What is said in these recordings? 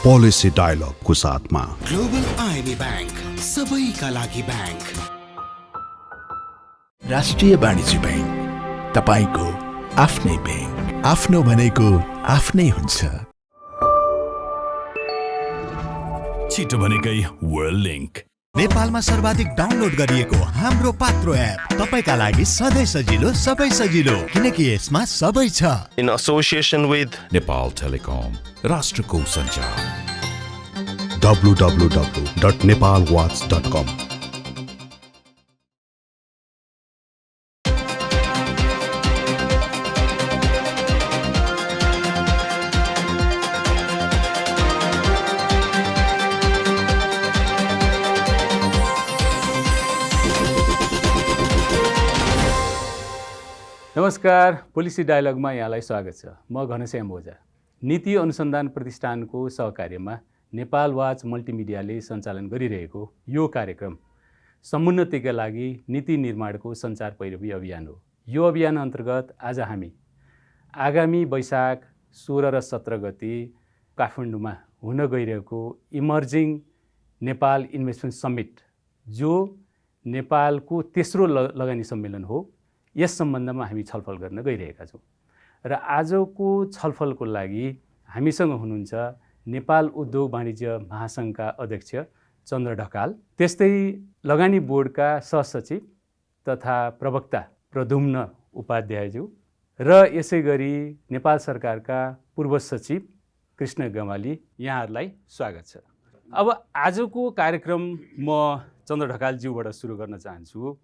Policy डायलगको साथमा global IMA bank, सबैका लागि बैंक। राष्ट्रिय वाणिज्य बैंक, तपाईको आफ्नै बैंक। आफ्नो भनेको आफ्नै हुन्छ। छिटो भनेकै वर्ल्ड लिंक। नेपालमा सर्वाधिक डाउनलोड गरिएको हाम्रो पात्रो एप तपाईका लागि सधैँ सजिलो, सबै सजिलो, किनकि यसमा सबै छ। In association with Nepal telecom, राष्ट्रको सञ्चार। www.nepalwatch.com। नमस्कार, पोलिसी डायलगमा यहाँलाई स्वागत छ। म घनश्याम ओझा। नीति अनुसन्धान प्रतिष्ठानको सहकार्यमा नेपाल वाच मल्टिमिडियाले सञ्चालन गरिरहेको यो कार्यक्रम समुन्नतिका लागि नीति निर्माणको सञ्चार पैरवी अभियान हो। यो अभियान अन्तर्गत आज हामी आगामी वैशाख 16 र 17 गते काठमाडौँमा हुन गइरहेको इमर्जिङ नेपाल इन्भेस्टमेन्ट समिट, जो नेपालको तेस्रो लगानी सम्मेलन हो, यस सम्बन्धमा हामी छलफल गर्न गइरहेका छौँ। र आजको छलफलको लागि हामीसँग हुनुहुन्छ नेपाल उद्योग वाणिज्य महासङ्घका अध्यक्ष चन्द्र ढकाल, त्यस्तै लगानी बोर्डका सहसचिव तथा प्रवक्ता प्रद्युम्न उपाध्यायज्यू, र यसै गरी नेपाल सरकारका पूर्व सचिव कृष्ण गमाली। यहाँहरूलाई स्वागत छ। अब आजको कार्यक्रम म चन्द्र ढकालज्यूबाट सुरु गर्न चाहन्छु।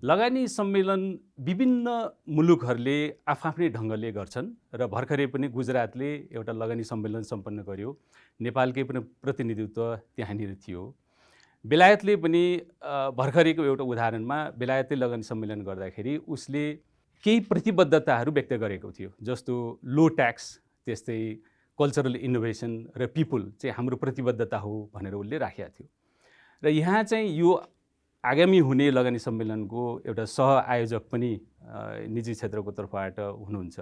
लगानी सम्मेलन विभिन्न मुलुकहरूले आफ्नै ढङ्गले गर्छन् र भर्खरै पनि गुजरातले एउटा लगानी सम्मेलन सम्पन्न गर्यो। नेपालकै पनि प्रतिनिधित्व त्यहाँनिर थियो। बेलायतले पनि भर्खरैको एउटा उदाहरणमा बेलायतले लगानी सम्मेलन गर्दाखेरि उसले केही प्रतिबद्धताहरू व्यक्त गरेको थियो, जस्तो लो ट्याक्स, त्यस्तै कल्चरल इनोभेसन र पिपुल चाहिँ हाम्रो प्रतिबद्धता हो भनेर उसले राखेको थियो। र यहाँ चाहिँ यो आगामी हुने लगानी सम्मेलनको एउटा सह आयोजक पनि निजी क्षेत्रको तर्फबाट हुनुहुन्छ।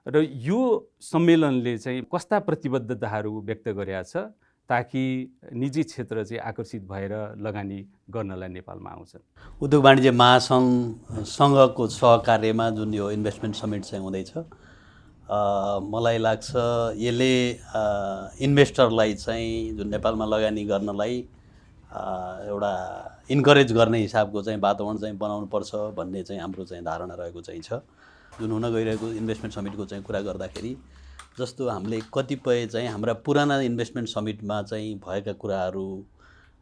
र यो सम्मेलनले चाहिँ कस्ता प्रतिबद्धताहरू व्यक्त गरेका छ ताकि निजी क्षेत्र चाहिँ आकर्षित भएर लगानी गर्नलाई नेपालमा आउँछन्। उद्योग वाणिज्य महासङ्घको सहकार्यमा जुन यो इन्भेस्टमेन्ट समिट चाहिँ हुँदैछ, मलाई लाग्छ यसले इन्भेस्टरलाई चाहिँ जुन नेपालमा लगानी गर्नलाई एउटा इन्करेज गर्ने हिसाबको चाहिँ वातावरण चाहिँ बनाउनु पर्छ भन्ने चाहिँ हाम्रो चाहिँ धारणा रहेको चाहिँ छ। जुन हुन गइरहेको इन्भेस्टमेन्ट समिटको चाहिँ कुरा गर्दाखेरि जस्तो हामीले कतिपय चाहिँ हाम्रा पुराना इन्भेस्टमेन्ट समिटमा चाहिँ भएका कुराहरू,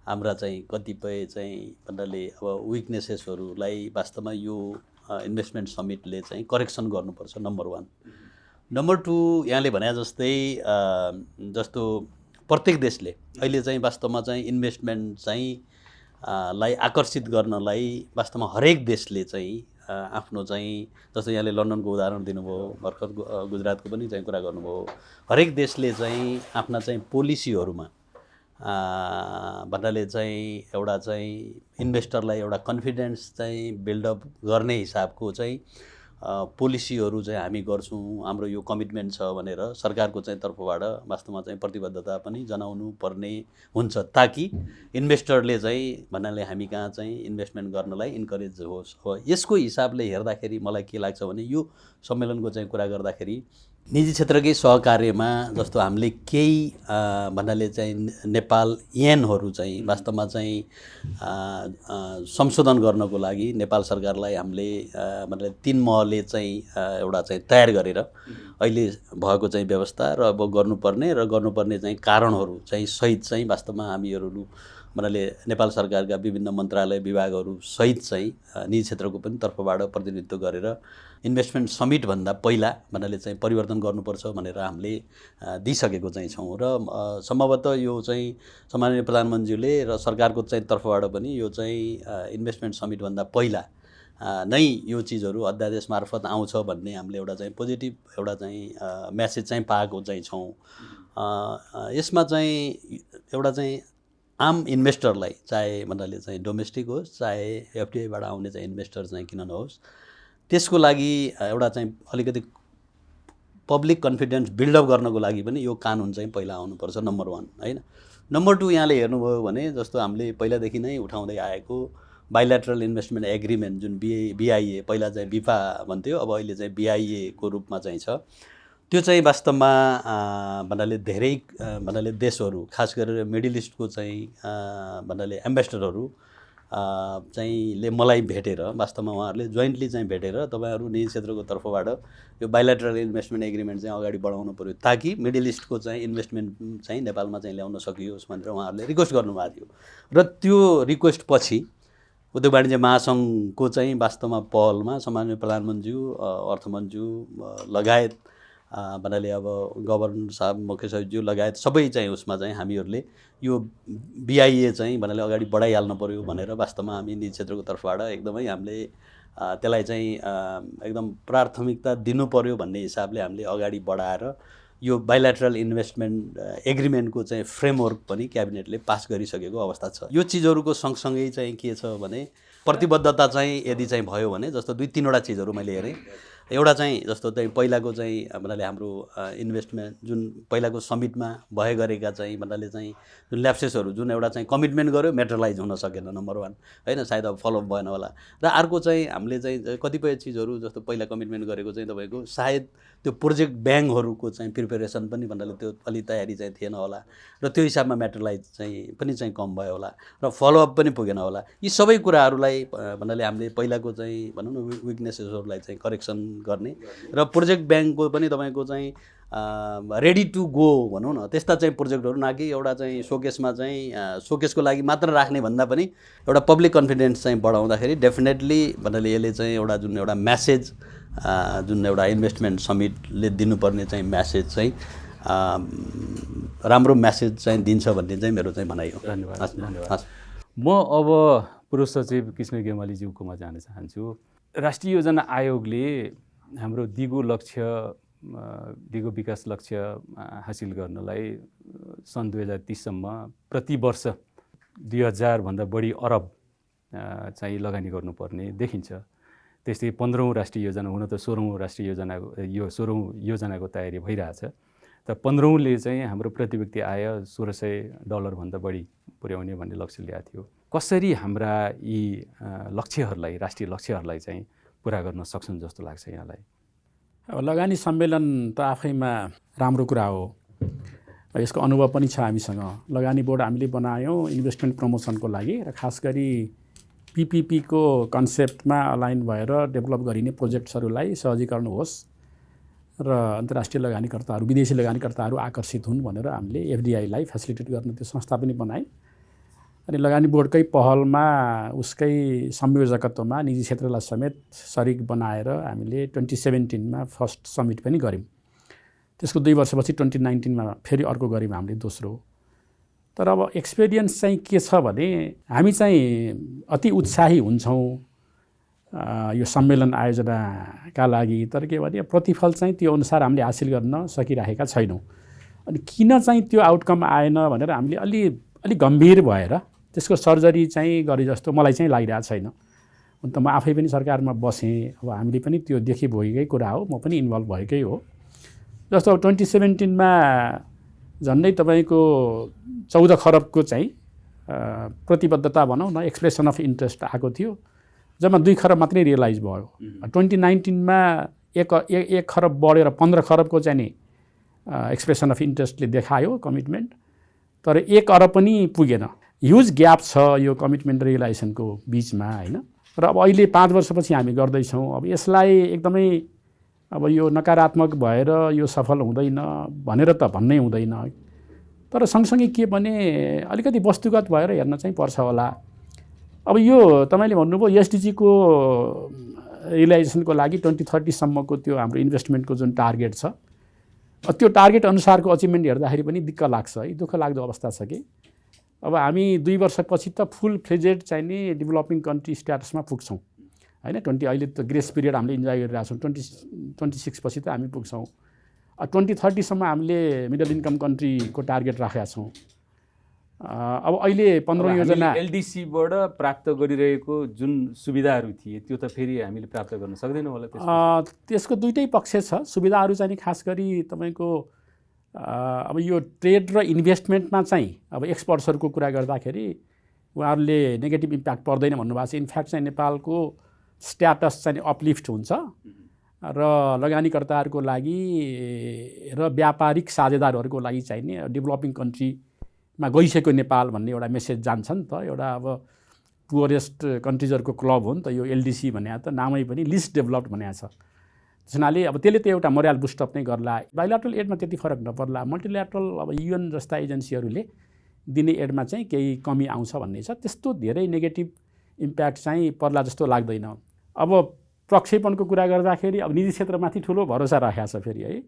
हाम्रा चाहिँ कतिपय चाहिँ भन्नाले अब विकनेसेसहरूलाई वास्तवमा यो इन्भेस्टमेन्ट समिटले चाहिँ करेक्सन गर्नुपर्छ, नम्बर 1। नम्बर 2, यहाँले भने जस्तै जस्तो प्रत्येक देशले अहिले चाहिँ वास्तवमा चाहिँ इन्भेस्टमेन्ट चाहिँ लाई आकर्षित गर्नलाई वास्तवमा हरेक देशले चाहिँ आफ्नो चाहिँ जस्तो यहाँले लन्डनको उदाहरण दिनुभयो, भर्खर गुजरातको पनि चाहिँ कुरा गर्नुभयो। हरेक देशले चाहिँ आफ्ना चाहिँ पोलिसीहरूमा भन्नाले चाहिँ एउटा चाहिँ इन्भेस्टरलाई एउटा कन्फिडेन्स चाहिँ बिल्डअप गर्ने हिसाबको चाहिँ पोलिसीहरू चाहिँ हामी गर्छौँ, हाम्रो यो कमिटमेन्ट छ भनेर सरकारको चाहिँ तर्फबाट वास्तवमा चाहिँ प्रतिबद्धता पनि जनाउनु पर्ने हुन्छ, ताकि इन्भेस्टरले चाहिँ भन्नाले हामी कहाँ चाहिँ इन्भेस्टमेन्ट गर्नलाई इन्करेज होस्। यसको हिसाबले हेर्दाखेरि मलाई के लाग्छ भने यो सम्मेलनको चाहिँ कुरा गर्दाखेरि निजी क्षेत्रकै सहकार्यमा जस्तो हामीले केही भन्नाले चाहिँ नेपाल ऐनहरू चाहिँ वास्तवमा चाहिँ संशोधन गर्नको लागि नेपाल सरकारलाई हामीले भन्नाले 3 महले चाहिँ एउटा चाहिँ तयार गरेर अहिले भएको चाहिँ व्यवस्था र अब गर्नुपर्ने चाहिँ कारणहरू चाहिँ सहित चाहिँ वास्तवमा हामीहरू भन्नाले नेपाल सरकारका विभिन्न मन्त्रालय विभागहरू सहित चाहिँ निजी क्षेत्रको पनि तर्फबाट प्रतिनिधित्व गरेर इन्भेस्टमेन्ट समिट भन्दा पहिला भन्नाले चाहिँ परिवर्तन गर्नुपर्छ भनेर हामीले दिइसकेको चाहिँ छौँ। र सम्भवतः यो चाहिँ सम्माननीय प्रधानमन्त्रीले र सरकारको चाहिँ तर्फबाट पनि यो चाहिँ इन्भेस्टमेन्ट समिट भन्दा पहिला नै यो चिजहरू अध्यादेश मार्फत आउँछ भन्ने हामीले एउटा चाहिँ पोजिटिभ एउटा चाहिँ मेसेज चाहिँ पाएको चाहिँ छौँ। यसमा चाहिँ एउटा चाहिँ आम इन्भेस्टरलाई चाहे भन्नाले चाहिँ डोमेस्टिक होस् चाहे एफडिआईबाट आउने चाहिँ इन्भेस्टर चाहिँ किन नहोस्, त्यसको लागि एउटा चाहिँ अलिकति पब्लिक कन्फिडेन्स बिल्डअप गर्नको लागि पनि यो कानुन चाहिँ पहिला आउनुपर्छ नम्बर 1 हैन। नम्बर 2 यहाँले हेर्नुभयो भने जस्तो हामीले पहिलादेखि नै उठाउँदै आएको बाइल्याटरल इन्भेस्टमेन्ट एग्रिमेन्ट जुन BIA पहिला चाहिँ बिफा भन्थ्यो, अब अहिले चाहिँ BIA को रूपमा चाहिँ छ। त्यो चाहिँ वास्तवमा भन्नाले धेरै भन्नाले देशहरू खास गरेर मिडल इस्टको चाहिँ भन्नाले एम्बेसडरहरू चाहिँले मलाई भेटेर वास्तवमा उहाँहरूले जोइन्टली चाहिँ भेटेर तपाईँहरू निजी क्षेत्रको तर्फबाट यो बाइल्याटरल इन्भेस्टमेन्ट एग्रिमेन्ट चाहिँ अगाडि बढाउनु पर्यो ताकि मिडल इस्टको चाहिँ इन्भेस्टमेन्ट चाहिँ नेपालमा चाहिँ ल्याउन सकियोस् भनेर उहाँहरूले रिक्वेस्ट गर्नुभएको थियो। र त्यो रिक्वेस्ट पछि उद्योग वाणिज्य महासङ्घको चाहिँ वास्तवमा पहलमा सम्माननीय प्रधानमन्त्रीज्यू अर्थमन्त्रीज्यू लगायत भन्नाले अब गभर्नर साहब मुख्य सचिवज्यू लगायत सबै चाहिँ उसमा चाहिँ हामीहरूले यो BIA चाहिँ भन्नाले अगाडि बढाइहाल्नु पर्यो भनेर वास्तवमा हामी निजी क्षेत्रको तर्फबाट एकदमै हामीले त्यसलाई चाहिँ एकदम प्राथमिकता दिनु पर्यो भन्ने हिसाबले हामीले अगाडि बढाएर यो बाइल्याटरल इन्भेस्टमेन्ट एग्रिमेन्टको चाहिँ फ्रेमवर्क पनि क्याबिनेटले पास गरिसकेको अवस्था छ। यो चिजहरूको सँगसँगै चाहिँ के छ भने प्रतिबद्धता चाहिँ यदि चाहिँ भयो भने जस्तो 2-3वटा चिजहरू मैले हेरेँ। एउटा चाहिँ जस्तो चाहिँ पहिलाको चाहिँ भन्नाले हाम्रो इन्भेस्टमेन्ट जुन पहिलाको समिटमा भए गरेका चाहिँ भन्नाले चाहिँ जुन ल्याप्सेसहरू जुन एउटा चाहिँ कमिटमेन्ट गर्यो मेटेरियलाइज हुन सकेन नम्बर 1 हैन, सायद अब फलोअप भएन होला। र अर्को चाहिँ हामीले चाहिँ कतिपय चिजहरू जस्तो पहिला कमिटमेन्ट गरेको चाहिँ तपाईँको सायद त्यो प्रोजेक्ट ब्याङ्कहरूको चाहिँ प्रिपेरेसन पनि भन्नाले त्यो अलि तयारी चाहिँ थिएन होला र त्यो हिसाबमा मेटेरियलाइज चाहिँ पनि चाहिँ कम भयो होला र फलोअप पनि पुगेन होला। यी सबै कुराहरूलाई भन्नाले हामीले पहिलाको चाहिँ भनौँ न विकनेसेसहरूलाई चाहिँ करेक्सन गर्ने र प्रोजेक्ट ब्याङ्कको पनि तपाईँको चाहिँ रेडी टु गो भनौँ न त्यस्ता चाहिँ प्रोजेक्टहरू न कि एउटा चाहिँ सोकेसमा चाहिँ सोकेसको लागि मात्र राख्ने भन्दा पनि एउटा पब्लिक कन्फिडेन्स चाहिँ बढाउँदाखेरि डेफिनेटली भन्नाले यसले चाहिँ एउटा म्यासेज जुन एउटा इन्भेस्टमेन्ट समिटले दिनुपर्ने चाहिँ म्यासेज चाहिँ राम्रो म्यासेज चाहिँ दिन्छ भन्ने चाहिँ मेरो चाहिँ भनाइ हो। धन्यवाद। म अब पूर्व सचिव कृष्ण गेमालीज्यूकोमा जान चाहन्छु। राष्ट्रिय योजना आयोगले हाम्रो दिगो विकास लक्ष्य हासिल गर्नलाई सन् 2030सम्म प्रति वर्ष 2000 भन्दा बढी अरब चाहिँ लगानी गर्नुपर्ने देखिन्छ। त्यस्तै 15औं राष्ट्रिय योजना हुन त 16औं राष्ट्रिय योजनाको योजनाको तयारी भइरहेछ। त 15औंले चाहिँ हाम्रो प्रति व्यक्ति आय $1600 भन्दा बढी पुर्याउने भन्ने लक्ष्य ल्याएको थियो। कसरी हाम्रा यी लक्ष्यहरूलाई राष्ट्रिय लक्ष्यहरूलाई चाहिँ पुरा गर्न सक्छन् जस्तो लाग्छ यहाँलाई? अब लगानी सम्मेलन त आफैमा राम्रो कुरा हो, यसको अनुभव पनि छ हामीसँग। लगानी बोर्ड हामीले बनायौँ इन्भेस्टमेन्ट प्रमोसनको लागि र खास गरी PPP को कन्सेप्टमा अलाइन भएर डेभलप गरिने प्रोजेक्ट्सहरूलाई सहजीकरण होस् र अन्तर्राष्ट्रिय लगानीकर्ताहरू विदेशी लगानीकर्ताहरू आकर्षित हुन् भनेर हामीले FDI लाई फेसिलिटेट गर्न त्यो संस्था पनि बनाए। अनि लगानी बोर्डकै पहलमा उसकै संयोजकत्वमा निजी क्षेत्रलाई समेत सरिक बनाएर हामीले 2017मा फर्स्ट समिट पनि गऱ्यौँ। त्यसको 2 वर्षपछि 2019मा फेरि अर्को गऱ्यौँ हामीले दोस्रो। तर अब एक्सपिरियन्स चाहिँ के छ भने हामी चाहिँ अति उत्साही हुन्छौँ यो सम्मेलन आयोजनाका लागि, तर के भने प्रतिफल चाहिँ त्यो अनुसार हामीले हासिल गर्न सकिरहेका छैनौँ। अनि किन चाहिँ त्यो आउटकम आएन भनेर हामीले अलि गम्भीर भएर त्यसको सर्जरी चाहिँ गरे जस्तो मलाई चाहिँ लागिरहेको छैन। अन्त म आफै पनि सरकारमा बसेँ, अब हामीले पनि त्यो देखि भएकै कुरा हो, म पनि इन्भल्भ भएकै हो। जस्तो 2017मा झन्डै तपाईँको 14 खरबको चाहिँ प्रतिबद्धता भनौँ न एक्सप्रेसन अफ इन्ट्रेस्ट आएको थियो, जम्मा 2 खरब मात्रै रियलाइज भयो। 2019मा 1 खरब बढेर 15 खरबको चाहिँ नि एक्सप्रेसन अफ इन्ट्रेस्टले देखायो कमिटमेन्ट, तर 1 अरब पनि पुगेन। ह्युज ग्याप छ यो कमिटमेन्ट रियलाइजेसनको बिचमा हैन। र अब अहिले 5 वर्षपछि हामी गर्दैछौँ। अब यसलाई एकदमै अब यो नकारात्मक भएर यो सफल हुँदैन भनेर त भन्नै हुँदैन, तर सँगसँगै के भने अलिकति वस्तुगत भएर हेर्न चाहिँ पर्छ होला। अब यो तपाईँले भन्नुभयो SDG को रियलाइजेसनको लागि 2030सम्मको त्यो हाम्रो इन्भेस्टमेन्टको जुन टार्गेट छ, त्यो टार्गेट अनुसारको अचिभमेन्ट हेर्दाखेरि पनि दिक्क लाग्छ है, दुःख लाग्दो अवस्था छ कि अब हामी 2 वर्षपछि त फुल फ्लेजेड चाहिँ नि डेभलपिङ कन्ट्री स्ट्याटसमा पुग्छौँ हैन। अहिले त ग्रेस पिरियड हामीले इन्जोय गरिरहेछौँ, 2026 पछि त हामी पुग्छौँ। 2030सम्म हामीले मिडल इन्कम कन्ट्रीको टार्गेट राखेका छौँ। अब अहिले 15 योजना एलडिसीबाट प्राप्त गरिरहेको जुन सुविधाहरू थिए त्यो त फेरि हामीले प्राप्त गर्न सक्दैनौँ होला त्यसको दुईटै पक्ष छ। सुविधाहरू चाहिँ खास गरी तपाईँको अब यो ट्रेड र इन्भेस्टमेन्टमा चाहिँ अब एक्सपर्ट्सहरूको कुरा गर्दाखेरि उहाँहरूले नेगेटिभ इम्प्याक्ट पर्दैन भन्नुभएको छ। इनफ्याक्ट चाहिँ नेपालको स्ट्याटस चाहिँ अपलिफ्ट हुन्छ र लगानीकर्ताहरूको लागि र व्यापारिक साझेदारहरूको लागि चाहिने डेभलपिङ कन्ट्रीमा गइसक्यो नेपाल भन्ने एउटा मेसेज जान्छ नि त। एउटा अब पुवरेस्ट कन्ट्रिजहरूको क्लब हो नि त यो एलडिसी भने त, नामै पनि लिस्ट डेभलप्ड भनेको छ। त्यस हुनाले अब त्यसले त एउटा मोरल बुस्टअप नै गर्ला। बाइल्याटरल एडमा त्यति फरक नपर्ला। मल्टिल्याटरल अब युएन जस्ता एजेन्सीहरूले दिने एडमा चाहिँ केही कमी आउँछ भन्ने छ। त्यस्तो धेरै नेगेटिभ इम्प्याक्ट चाहिँ पर्ला जस्तो लाग्दैन। अब प्रक्षेपणको कुरा गर्दाखेरि अब निजी क्षेत्रमाथि ठुलो भरोसा राखेको छ फेरि है।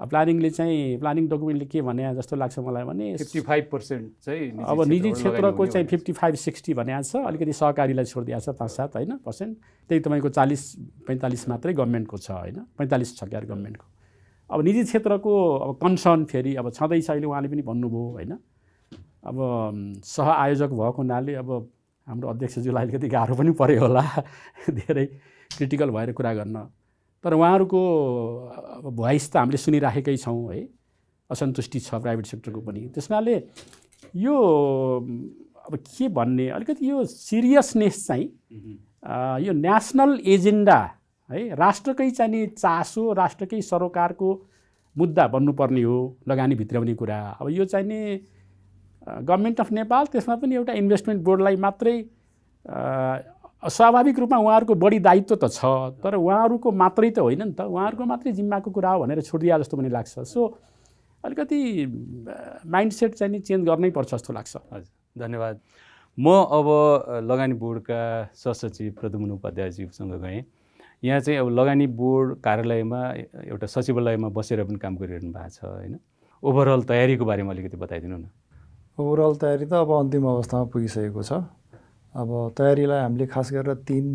प्लानिङले चाहिँ प्लानिङ डकुमेन्टले के भने जस्तो लाग्छ मलाई भने 55% चाहिँ अब निजी क्षेत्रको चाहिँ 55-60 भनेको छ। अलिकति सहकारीलाई छोडिदिएको छ 5-7 होइन पर्सेन्ट। त्यही तपाईँको 40-45 मात्रै गभर्मेन्टको छ होइन, 45 छ क्यार गभर्मेन्टको। अब निजी क्षेत्रको अब कन्सर्न फेरि अब छँदैछ। अहिले उहाँले पनि भन्नुभयो होइन। अब सह आयोजक भएको हुनाले अब हाम्रो अध्यक्षज्यूलाई अलिकति गाह्रो पनि पर्यो होला धेरै क्रिटिकल भएर कुरा गर्न। तर उहाँहरूको भोइस त हामीले सुनिराखेकै छौँ है। असन्तुष्टि छ प्राइभेट सेक्टरको पनि। त्यस कारणले यो अब के भन्ने अलिकति यो सिरियसनेस चाहिँ यो नेसनल एजेन्डा है, राष्ट्रकै चाहिने चासो, राष्ट्रकै सरोकारको मुद्दा बन्नुपर्ने हो लगानी भित्राउने कुरा। अब यो चाहिने गभर्मेन्ट अफ नेपाल त्यसमा पनि एउटा इन्भेस्टमेन्ट बोर्डलाई मात्रै स्वाभाविक रूपमा उहाँहरूको बढी दायित्व त छ, तर उहाँहरूको मात्रै त होइन नि त, उहाँहरूको मात्रै जिम्माको कुरा हो भनेर छोडिदिया जस्तो पनि लाग्छ। सो अलिकति माइन्डसेट चाहिँ नि चेन्ज गर्नै पर्छ जस्तो लाग्छ। हजुर, धन्यवाद। म अब लगानी बोर्डका सहसचिव प्रद्युम्न उपाध्यायज्यूसँग गएँ। यहाँ चाहिँ अब लगानी बोर्ड कार्यालयमा एउटा सचिवालयमा बसेर पनि काम गरिरहनु भएको छ होइन। ओभरअल तयारीको बारेमा अलिकति बताइदिनु न। ओभरअल तयारी त अब अन्तिम अवस्थामा पुगिसकेको छ। अब तयारीलाई हामीले खास गरेर 3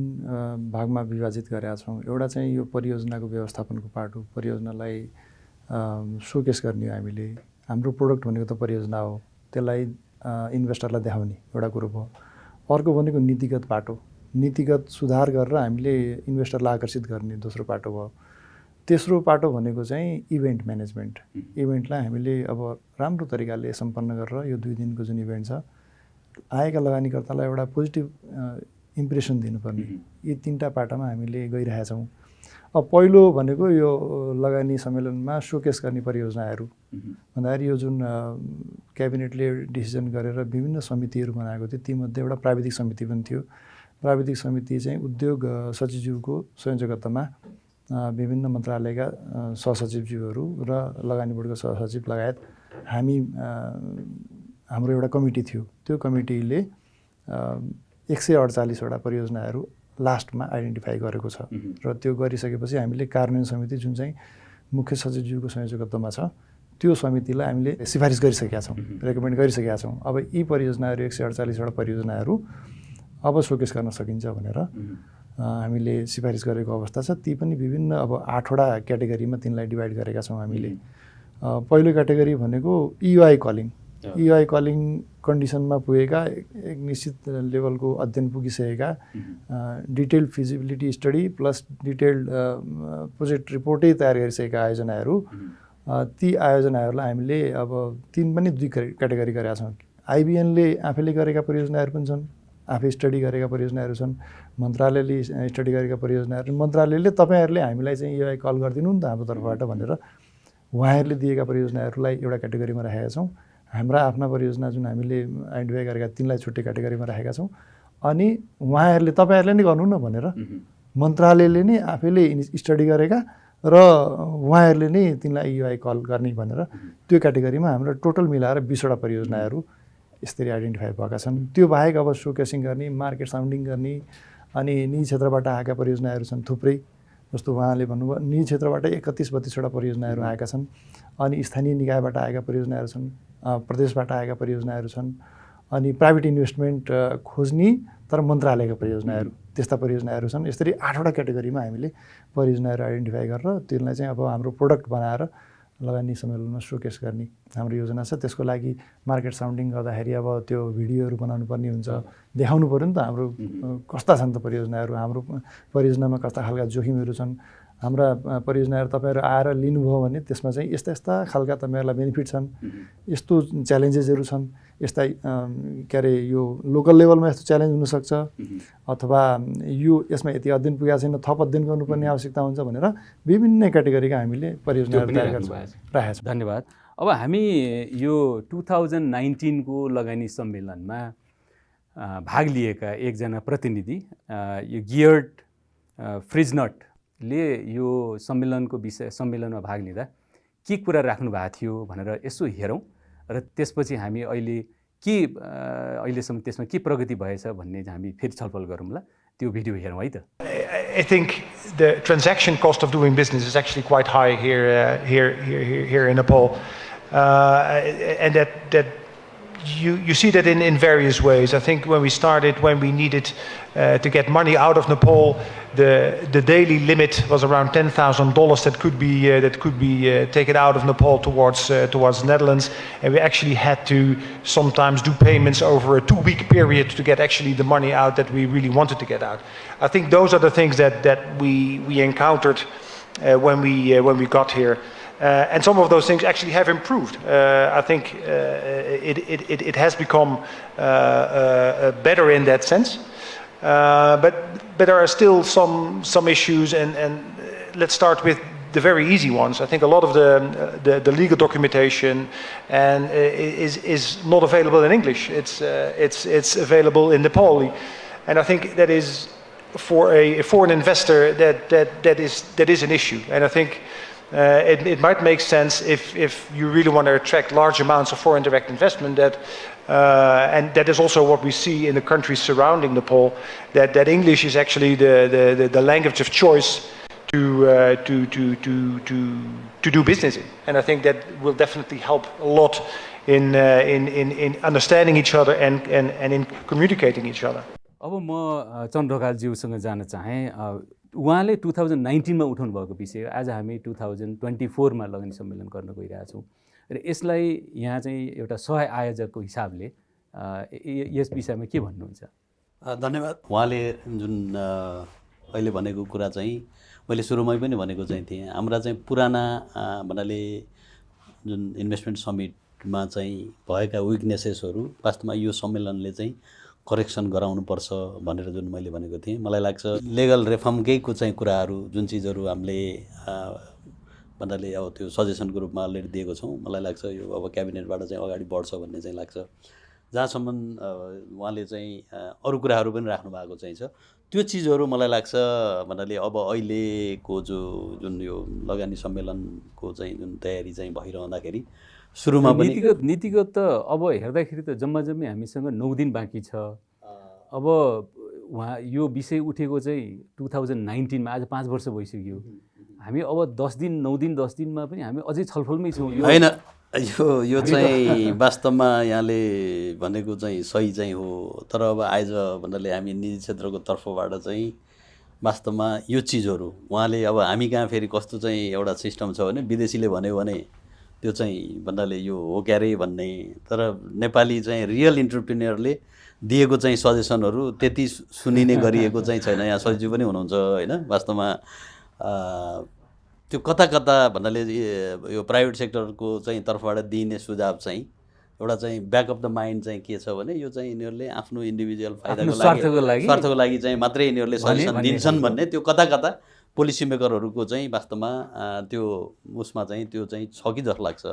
भागमा विभाजित गरेका छौँ। एउटा चाहिँ यो परियोजनाको व्यवस्थापनको पार्ट हो। परियोजनालाई सोकेस गर्ने हो हामीले। हाम्रो प्रोडक्ट भनेको त परियोजना हो, त्यसलाई इन्भेस्टरलाई देखाउने एउटा कुरो भयो। अर्को भनेको नीतिगत पाटो, नीतिगत सुधार गरेर हामीले इन्भेस्टरलाई आकर्षित गर्ने दोस्रो पाटो भयो। तेस्रो पाटो भनेको चाहिँ इभेन्ट म्यानेजमेन्ट। इभेन्टलाई हामीले अब राम्रो तरिकाले सम्पन्न गरेर यो 2 दिनको जुन इभेन्ट छ आएका लगानीकर्तालाई एउटा पोजिटिभ इम्प्रेसन दिनुपर्ने, यी 3टा पाटामा हामीले गइरहेका छौँ। अब पहिलो भनेको यो लगानी सम्मेलनमा सोकेस गर्ने परियोजनाहरू भन्दाखेरि यो जुन क्याबिनेटले डिसिजन गरेर विभिन्न समितिहरू बनाएको थियो तीमध्ये एउटा प्राविधिक समिति पनि थियो। प्राविधिक समिति चाहिँ उद्योग सचिवज्यूको संयोजकत्वमा विभिन्न मन्त्रालयका सहसचिवज्यूहरू र लगानी बोर्डको सहसचिव लगायत हाम्रो एउटा कमिटी थियो। त्यो कमिटीले 148 वटा परियोजनाहरू लास्टमा आइडेन्टिफाई गरेको छ र त्यो गरिसकेपछि हामीले कार्यान्वयन समिति जुन चाहिँ मुख्य सचिवज्यूको संयोजकत्वमा छ त्यो समितिलाई हामीले सिफारिस गरिसकेका छौँ, रेकमेन्ड गरिसकेका छौँ। अब यी परियोजनाहरू 148 वटा परियोजनाहरू अब सोकेस गर्न सकिन्छ भनेर हामीले सिफारिस गरेको अवस्था छ। ती पनि विभिन्न अब 8 वटा क्याटेगोरीमा तिनलाई डिभाइड गरेका छौँ हामीले। पहिलो क्याटेगोरी भनेको EUI कलिङ। EUI कलिङ कन्डिसनमा पुगेका एक निश्चित लेभलको अध्ययन पुगिसकेका detailed feasibility study plus detailed project रिपोर्टै तयार गरिसकेका आयोजनाहरू, ती आयोजनाहरूलाई हामीले अब 3 पनि 2 क्याटेगोरी गरेका छौँ। IBNले आफैले गरेका परियोजनाहरू पनि छन्, आफै स्टडी गरेका परियोजनाहरू छन्, मन्त्रालयले स्टडी गरेका परियोजनाहरू, मन्त्रालयले तपाईँहरूले हामीलाई चाहिँ EUI कल गरिदिनु नि त हाम्रो तर्फबाट भनेर उहाँहरूले दिएका परियोजनाहरूलाई एउटा क्याटेगोरीमा राखेका छौँ। हाम्रा आफ्ना परियोजना जुन हामीले आइडेन्टिफाई गरेका तिनलाई छुट्टै क्याटेगोरीमा राखेका छौँ। अनि उहाँहरूले तपाईँहरूले नै गर्नु न भनेर मन्त्रालयले नै आफैले स्टडी गरेका र उहाँहरूले नै तिनलाई EUI कल गर्ने भनेर त्यो क्याटेगोरीमा हाम्रो टोटल मिलाएर 20 वटा परियोजनाहरू यसरी आइडेन्टिफाई भएका छन्। त्यो बाहेक अब सोकेसिङ गर्ने, मार्केट साउन्डिङ गर्ने अनि निजी क्षेत्रबाट आएका परियोजनाहरू छन् थुप्रै। जस्तो उहाँले भन्नुभयो निजी क्षेत्रबाट 31-32 वटा परियोजनाहरू आएका छन्, अनि स्थानीय निकायबाट आएका परियोजनाहरू छन्, प्रदेशबाट आएका परियोजनाहरू छन्, अनि प्राइभेट इन्भेस्टमेन्ट खोज्ने तर मन्त्रालयका परियोजनाहरू, त्यस्ता परियोजनाहरू छन्। यसरी 8 वटा क्याटेगोरीमा हामीले परियोजनाहरू आइडेन्टिफाई गरेर त्यसलाई चाहिँ अब हाम्रो प्रोडक्ट बनाएर लगानी सम्मेलनमा सोकेस गर्ने हाम्रो योजना छ। त्यसको लागि मार्केट साउन्डिङ गर्दाखेरि अब त्यो भिडियोहरू बनाउनु पर्ने हुन्छ, देखाउनु पऱ्यो नि त हाम्रो कस्ता छन् त परियोजनाहरू, हाम्रो परियोजनामा कस्ता खालका जोखिमहरू छन्, हाम्रा परियोजनाहरू तपाईँहरू आएर लिनुभयो भने त्यसमा चाहिँ यस्ता यस्ता खालका तपाईँहरूलाई बेनिफिट छन्, यस्तो च्यालेन्जेसहरू छन्, यस्ता के अरे यो लोकल लेभलमा यस्तो च्यालेन्ज हुनसक्छ अथवा यो यसमा यति अध्ययन पुगेको छैन, थप अध्ययन गर्नुपर्ने आवश्यकता हुन्छ भनेर विभिन्न क्याटेगोरीका हामीले परियोजनाहरू तयार राखेका छौँ। धन्यवाद। अब हामी यो 2019 को लगानी सम्मेलनमा भाग लिएका एकजना प्रतिनिधि यो गियर्ड फ्रिजनटले यो सम्मेलनमा भाग लिँदा के कुरा राख्नु भएको थियो भनेर यसो हेरौँ र त्यसपछि हामी अहिलेसम्म त्यसमा के प्रगति भएछ भन्ने हामी फेरि छलफल गरौँला। त्यो भिडियो हेरौँ है त। I think the transaction cost of doing business is actually quite high here in Nepal, and that you see that in various ways. I think when we started, when we needed to get money out of Nepal, the daily limit was around $10,000 that could be taken out of Nepal towards the Netherlands, and we actually had to sometimes do payments over a 2-week period to get actually the money out that we really wanted to get out. I think those are the things that we encountered when we got here. And some of those things actually have improved. I think it has become better in that sense. But there are still some issues, and let's start with the very easy ones. I think a lot of the legal documentation is not available in English. It's available in Nepali, and I think that is for a foreign investor that is an issue. And I think it might make sense if you really want to attract large amounts of foreign direct investment and that is also what we see in the countries surrounding Nepal, that English is actually the language of choice to do business in. And I think that will definitely help a lot in understanding each other and in communicating each other. अब म चन्द्र ढकालज्यूसँग जान चाहेँ। उहाँले 2019 मा उठाउनु भएको विषय आज हामी 2024 मा लगानी सम्मेलन गर्न गइरहेछौँ र यसलाई यहाँ चाहिँ एउटा सह आयोजकको हिसाबले यस विषयमा के भन्नुहुन्छ? धन्यवाद। उहाँले जुन अहिले भनेको कुरा चाहिँ मैले सुरुमै पनि भनेको चाहिँ थिएँ, हाम्रा चाहिँ पुराना भन्नाले जुन इन्भेस्टमेन्ट समिटमा चाहिँ भएका विकनेसेसहरू वास्तवमा यो सम्मेलनले चाहिँ करेक्सन गराउनुपर्छ भनेर जुन मैले भनेको थिएँ। मलाई लाग्छ लिगल रिफर्मकैको चाहिँ कुराहरू जुन चिजहरू हामीले भन्नाले अब त्यो सजेसनको रूपमा अलरेडी दिएको छौँ, मलाई लाग्छ यो अब क्याबिनेटबाट चाहिँ अगाडि बढ्छ भन्ने चाहिँ लाग्छ। जहाँसम्म उहाँले चाहिँ अरू कुराहरू पनि राख्नु भएको चाहिँ छ, त्यो चिजहरू मलाई लाग्छ भन्नाले अब अहिलेको जुन यो लगानी सम्मेलनको चाहिँ जुन तयारी चाहिँ भइरहँदाखेरि सुरुमा पनि नीतिगत त अब हेर्दाखेरि त जम्मै हामीसँग 9 दिन बाँकी छ। अब उहाँ यो विषय उठेको चाहिँ 2019 मा, आज 5 वर्ष भइसक्यो। हामी अब 10 दिन 9 दिन 10 दिनमा पनि हामी अझै छलफलमै छौँ। हैन, यो चाहिँ वास्तवमा यहाँले भनेको चाहिँ सही चाहिँ हो, तर अब आज भन्नाले हामी निजी क्षेत्रको तर्फबाट चाहिँ वास्तवमा यो चिजहरू उहाँले अब हामी कहाँ फेरि कस्तो चाहिँ एउटा सिस्टम छ भने विदेशीले भन्यो भने त्यो चाहिँ भन्नाले यो हो क्यारे भन्ने, तर नेपाली चाहिँ रियल इन्टरप्रेन्योरले दिएको चाहिँ सजेसनहरू त्यति सुनिने गरिएको चाहिँ छैन। यहाँ सजिलो पनि हुनुहुन्छ हैन, वास्तवमा त्यो कता कता भन्नाले यो प्राइभेट सेक्टरको चाहिँ तर्फबाट दिइने सुझाव चाहिँ एउटा चाहिँ ब्याक अफ द माइन्ड चाहिँ के छ भने यो चाहिँ यिनीहरूले आफ्नो इन्डिभिजुअल स्वार्थको लागि चाहिँ मात्रै यिनीहरूले सजेसन दिन्छन् भन्ने त्यो कता कता पोलिसी मेकरहरूको चाहिँ वास्तवमा त्यो उसमा चाहिँ त्यो चाहिँ छ कि जस्तो लाग्छ।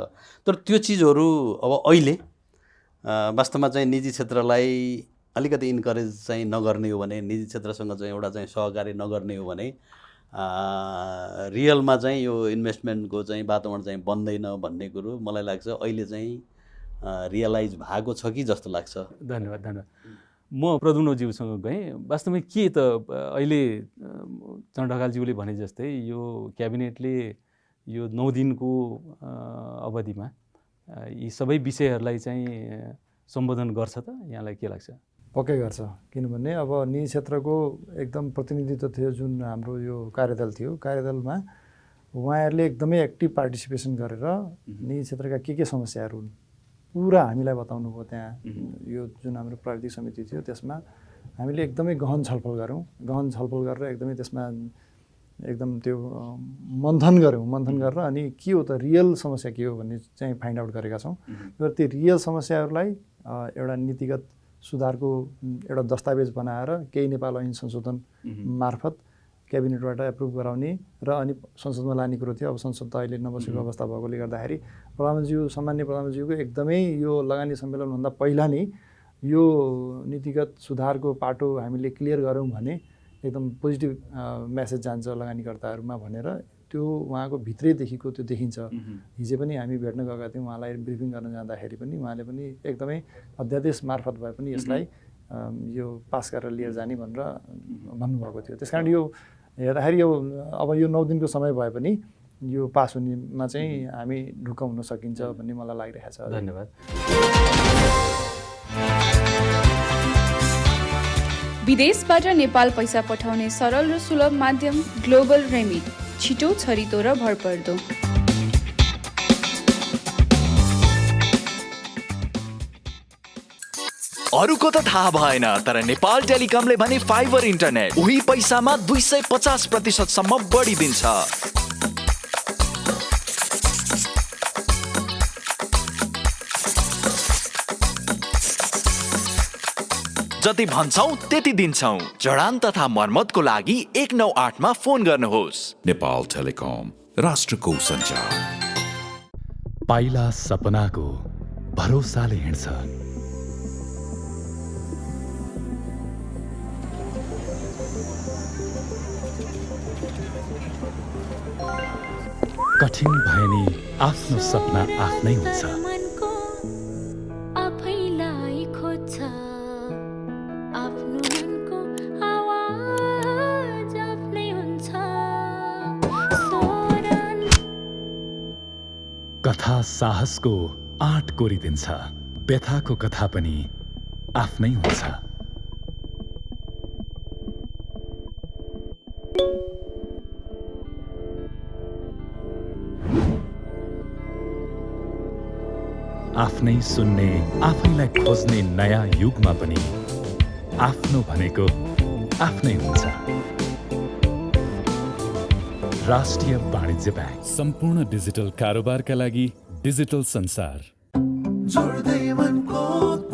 तर त्यो चिजहरू अब अहिले वास्तवमा चाहिँ निजी क्षेत्रलाई अलिकति इन्करेज चाहिँ नगर्ने हो भने, निजी क्षेत्रसँग चाहिँ एउटा चाहिँ सहकार्य नगर्ने हो भने रियलमा चाहिँ यो इन्भेस्टमेन्टको चाहिँ वातावरण चाहिँ बन्दैन भन्ने कुरो मलाई लाग्छ अहिले चाहिँ रियलाइज भएको छ कि जस्तो लाग्छ। धन्यवाद धन्यवाद। म प्रद्युम्नज्यूसँग गएँ। वास्तवमा के त अहिले चन्द्र ढकालज्यूले भने जस्तै यो क्याबिनेटले यो 9 दिनको अवधिमा यी सबै विषयहरूलाई चाहिँ सम्बोधन गर्छ त? यहाँलाई के लाग्छ? पक्कै गर्छ, किनभने अब निजी क्षेत्रको एकदम प्रतिनिधित्व थियो जुन हाम्रो यो कार्यदल थियो, कार्यदलमा उहाँहरूले एकदमै एक्टिभ पार्टिसिपेसन गरेर निजी क्षेत्रका के समस्याहरू हुन् पुरा हामीलाई बताउनु भयो। त्यहाँ यो जुन हाम्रो प्राविधिक समिति थियो त्यसमा हामीले एकदमै गहन छलफल गऱ्यौँ। गहन छलफल गरेर एकदमै त्यसमा एकदम त्यो मन्थन गरेर अनि के हो त रियल समस्या के हो भन्ने चाहिँ फाइन्ड आउट गरेका छौँ। र त्यो रियल समस्याहरूलाई एउटा नीतिगत सुधारको एउटा दस्तावेज बनाएर केही नेपाल ऐन संशोधन मार्फत क्याबिनेटबाट एप्रुभ गराउने र अनि संसदमा लाने कुरो थियो। अब संसद त अहिले नबसेको अवस्था भएकोले गर्दाखेरि सामान्य प्रधानमन्त्रीज्यूको एकदमै यो लगानी सम्मेलनभन्दा पहिला नै यो नीतिगत सुधारको पाटो हामीले क्लियर गऱ्यौँ भने एकदम पोजिटिभ मेसेज जान्छ लगानीकर्ताहरूमा भनेर त्यो उहाँको भित्रैदेखिको त्यो देखिन्छ। हिजो पनि हामी भेट्न गएका थियौँ उहाँलाई ब्रिफिङ गर्न जाँदाखेरि पनि उहाँले पनि एकदमै अध्यादेश मार्फत भए पनि यसलाई यो पास गरेर लिएर जाने भनेर भन्नुभएको थियो। त्यस कारण यो हेर्दाखेरि यो अब यो 9 दिनको समय भए पनि यो पास हुनेमा चाहिँ हामी ढुक्क हुन सकिन्छ भन्ने मलाई लागिरहेको छ। धन्यवाद। विदेशबाट नेपाल पैसा पठाउने सरल र सुलभ माध्यम ग्लोबल रेमिट, छिटो, छरितो र भरपर्दो। अरूको त थाहा भएन तर नेपाल टेलिकमले भने फाइबर इन्टरनेट उही पैसामा 250% सम्म बढी दिन्छ। जति भन्छौं त्यति दिन्छौं। जडान तथा मर्मतको लागि 198 मा फोन गर्नुहोस्। नेपाल टेलिकम, राष्ट्रको सञ्चार। पाइला सपनाको भरोसाले हिँड्छ। कठिन भए नि आफ्नो सपना आफ्नै हुन्छ। कथा साहसको आँट कोरिदिन्छ, व्यथाको कथा पनि आफ्नै हुन्छ। आफ्नै सुन्ने, आफैलाई खोज्ने नयाँ युगमा पनि आफ्नो भनेको आफ्नै हुन्छ। राष्ट्रिय वाणिज्य बैंक, सम्पूर्ण डिजिटल कारोबारका लागि डिजिटल संसार। जोड्दै मनको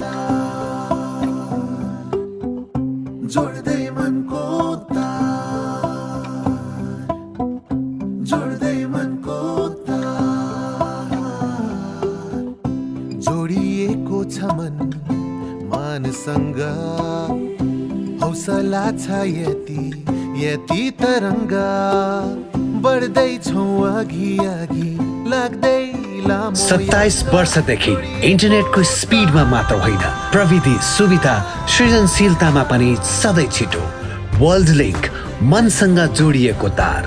तार, जोड्दै मनको तार, जोड्दै मनको तार। जोडिएको छ मन मानसँग, हौसला छ यति तरङ्ग। बढ्दैछौँ अघि अघि लाग्दै 27 वर्षदेखि इन्टरनेटको स्पिडमा मात्र होइन, प्रविधि सुविधा सृजनशीलतामा पनि सधैँ छिटो। वर्ल्ड लिङ्क, मनसँग जोडिएको तार,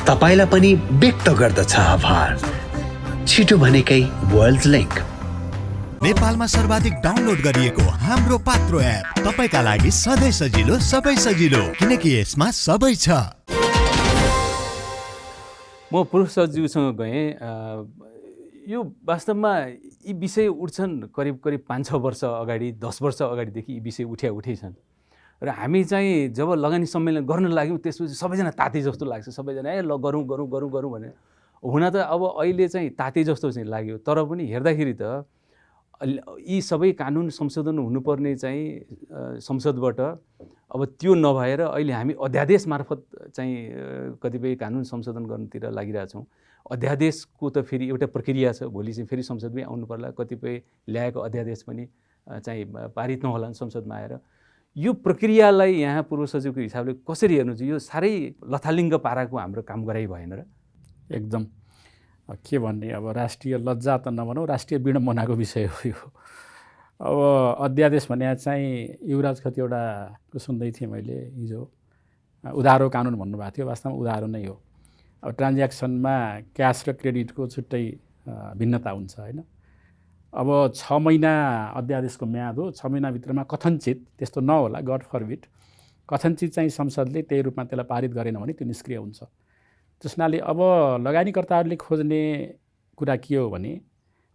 तपाईँलाई पनि व्यक्त गर्दछ आभार। छिटो भनेकै वर्ल्ड लिङ्क। नेपालमा सर्वाधिक डाउनलोड गरिएको हाम्रो पात्रो एप तपाईँका लागि सधैँ सजिलो, सबै सजिलो, किनकि यसमा सबै छ। म पुरुषज्यूसँग गएँ। यो वास्तवमा यी विषय उठ्छन् करिब 5-6 वर्ष अगाडि, 10 वर्ष अगाडिदेखि यी विषय उठे छन्। र हामी चाहिँ जब लगानी सम्मेलन गर्न लाग्यौँ त्यसपछि सबैजना ताते जस्तो लाग्छ। सबैजना ल गरौँ गरौँ गरौँ गरौँ भने हुन त अब अहिले चाहिँ ताते जस्तो चाहिँ लाग्यो। तर पनि हेर्दाखेरि त यी सबै कानुन संशोधन हुनुपर्ने चाहिँ संसदबाट अब त्यो नभएर अहिले हामी अध्यादेश मार्फत चाहिँ कतिपय कानुन संशोधन गर्नतिर लागिरहेछौँ। अध्यादेशको त फेरि एउटा प्रक्रिया छ, भोलि चाहिँ फेरि संसदमै आउनु पर्ला। कतिपय ल्याएको अध्यादेश पनि चाहिँ पारित नहोलान् संसदमा आएर। यो प्रक्रियालाई यहाँ पूर्व सचिवको हिसाबले कसरी हेर्नुहुन्छ? यो साह्रै लथालिङ्ग पाराको हाम्रो काम गराइ भएन र? एकदम के भन्ने, अब राष्ट्रिय लज्जा त नभनौँ, राष्ट्रिय विडम्बनाको विषय हो यो। अब अध्यादेश भने चाहिँ युवराज कतिवटाको सुन्दै थिएँ मैले हिजो, उधारो कानुन भन्नुभएको थियो। वास्तवमा उधारो नै हो। अब ट्रान्ज्याक्सनमा क्यास र क्रेडिटको छुट्टै भिन्नता हुन्छ होइन। अब 6 महिना अध्यादेशको म्याद हो। 6 महिनाभित्रमा कथनचित, त्यस्तो नहोला, गड फरबिट, कथनचित चाहिँ संसदले त्यही रूपमा त्यसलाई पारित गरेन भने त्यो निष्क्रिय हुन्छ। त्यसनाले अब लगानीकर्ताहरूले खोज्ने कुरा के हो भने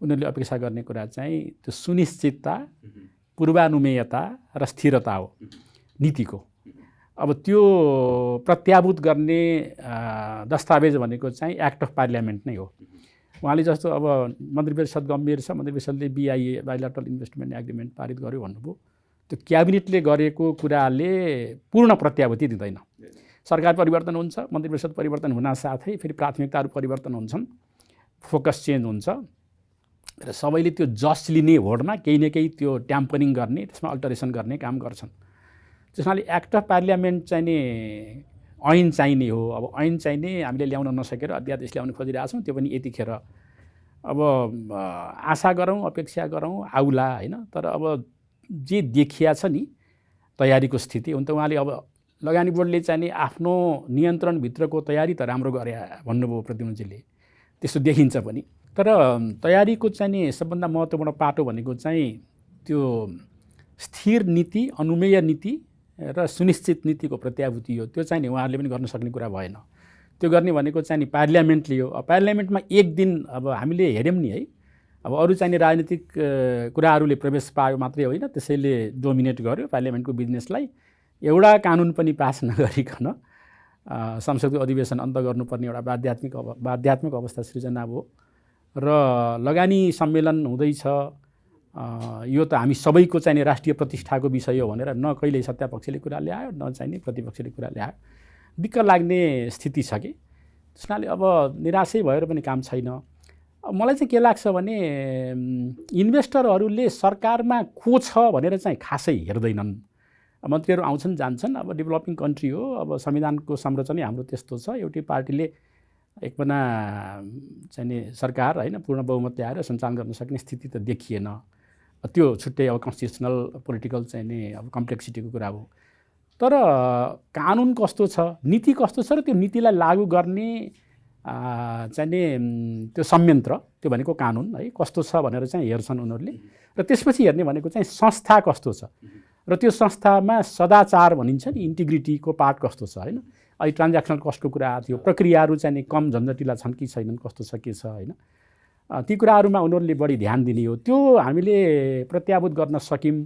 उनीहरूले अपेक्षा गर्ने कुरा चाहिँ त्यो सुनिश्चितता, पूर्वानुमेयता र स्थिरता हो नीतिको। अब त्यो प्रत्याभूत गर्ने दस्तावेज भनेको चाहिँ एक्ट अफ पार्लियामेन्ट नै हो। उहाँले जस्तो अब मन्त्री परिषद गम्भीर छ, मन्त्री परिषदले BIA बाइलेटरल इन्भेस्टमेन्ट एग्रिमेन्ट पारित गर्यो भन्नुभयो। त्यो क्याबिनेटले गरेको कुराले पूर्ण प्रत्याभूति दिँदैन। सरकार परिवर्तन हुन्छ, मन्त्री परिषद परिवर्तन हुन साथै फेरि प्राथमिकताहरू परिवर्तन हुन्छन्, फोकस चेन्ज हुन्छ र सबैले त्यो जस्ट लिने होडमा केही न केही त्यो ट्याम्परिङ गर्ने, त्यसमा अल्टरेसन गर्ने काम गर्छन्। त्यसैले एक्ट अफ पार्लियामेन्ट चाहिँ नि ऐन चाहिने हो। अब ऐन चाहिने हामीले ल्याउन नसकेर अध्यादेश ल्याउन खोजिरहेछौँ, त्यो पनि यतिखेर अब आशा गरौँ, अपेक्षा गरौँ आउला होइन। तर अब जे देखिया छ नि तयारीको स्थिति हुन त उहाँले अब लगानी बोर्डले चाहिँ नि आफ्नो नियन्त्रणभित्रको तयारी त राम्रो गरे भन्नुभयो प्रद्युम्नजीले, त्यस्तो देखिन्छ पनि। तर तयारीको चाहिँ नि सबभन्दा महत्त्वपूर्ण पाटो भनेको चाहिँ त्यो स्थिर नीति, अनुमेय नीति र सुनिश्चित नीतिको प्रत्याभूति हो। त्यो चाहिँ नि उहाँहरूले पनि गर्न सक्ने कुरा भएन। त्यो गर्ने भनेको चाहिँ नि पार्लियामेन्टले हो। पार्लियामेन्टमा एक दिन अब हामीले हेऱ्यौँ नि है, अब अरू चाहिँ नि राजनीतिक कुराहरूले प्रवेश पायो मात्रै होइन, त्यसैले डोमिनेट गर्यो पार्लियामेन्टको बिजनेसलाई। एउटा कानुन पनि पास नगरिकन संसदको अधिवेशन अन्त गर्नुपर्ने एउटा बाध्यात्मक अवस्था सृजना भयो र लगानी सम्मेलन हुँदैछ। यो त हामी सबैको चाहिने राष्ट्रिय प्रतिष्ठाको विषय हो भनेर न कहिले सत्तापक्षले कुरा ल्यायो, न चाहिने प्रतिपक्षले कुरा ल्यायो। दिक्क लाग्ने स्थिति छ कि। त्यसनाले अब निराशै भएर पनि काम छैन। मलाई चाहिँ के लाग्छ भने इन्भेस्टरहरूले सरकारमा को छ भनेर चाहिँ खासै हेर्दैनन्। मन्त्रीहरू आउँछन् जान्छन्, अब डेभलपिङ कन्ट्री हो, अब संविधानको संरचना हाम्रो त्यस्तो छ, एउटै पार्टीले एकपना चाहिँ सरकार होइन पूर्ण बहुमत ल्याएर सञ्चालन गर्न सक्ने स्थिति त देखिएन। त्यो छुट्टै अब कन्स्टिट्युसनल पोलिटिकल चाहिँ नि अब कम्प्लेक्सिटीको कुरा हो। तर कानुन कस्तो छ, नीति कस्तो छ र त्यो नीतिलाई लागू गर्ने चाहिँ नि त्यो संयन्त्र, त्यो भनेको कानुन है कस्तो छ भनेर चाहिँ हेर्छन् उनीहरूले। र त्यसपछि हेर्ने भनेको चाहिँ संस्था कस्तो छ र त्यो संस्थामा सदाचार भनिन्छ नि, इन्टिग्रिटीको पार्ट कस्तो छ होइन। अहिले ट्रान्ज्याक्सनल कस्टको कुरा आएको थियो, प्रक्रियाहरू चाहिँ नि कम झन्झटिला छन् कि छैनन्, कस्तो छ के छ होइन। ती कुराहरूमा उनीहरूले बढी ध्यान दिने हो। त्यो हामीले प्रत्याभूत गर्न सक्यौँ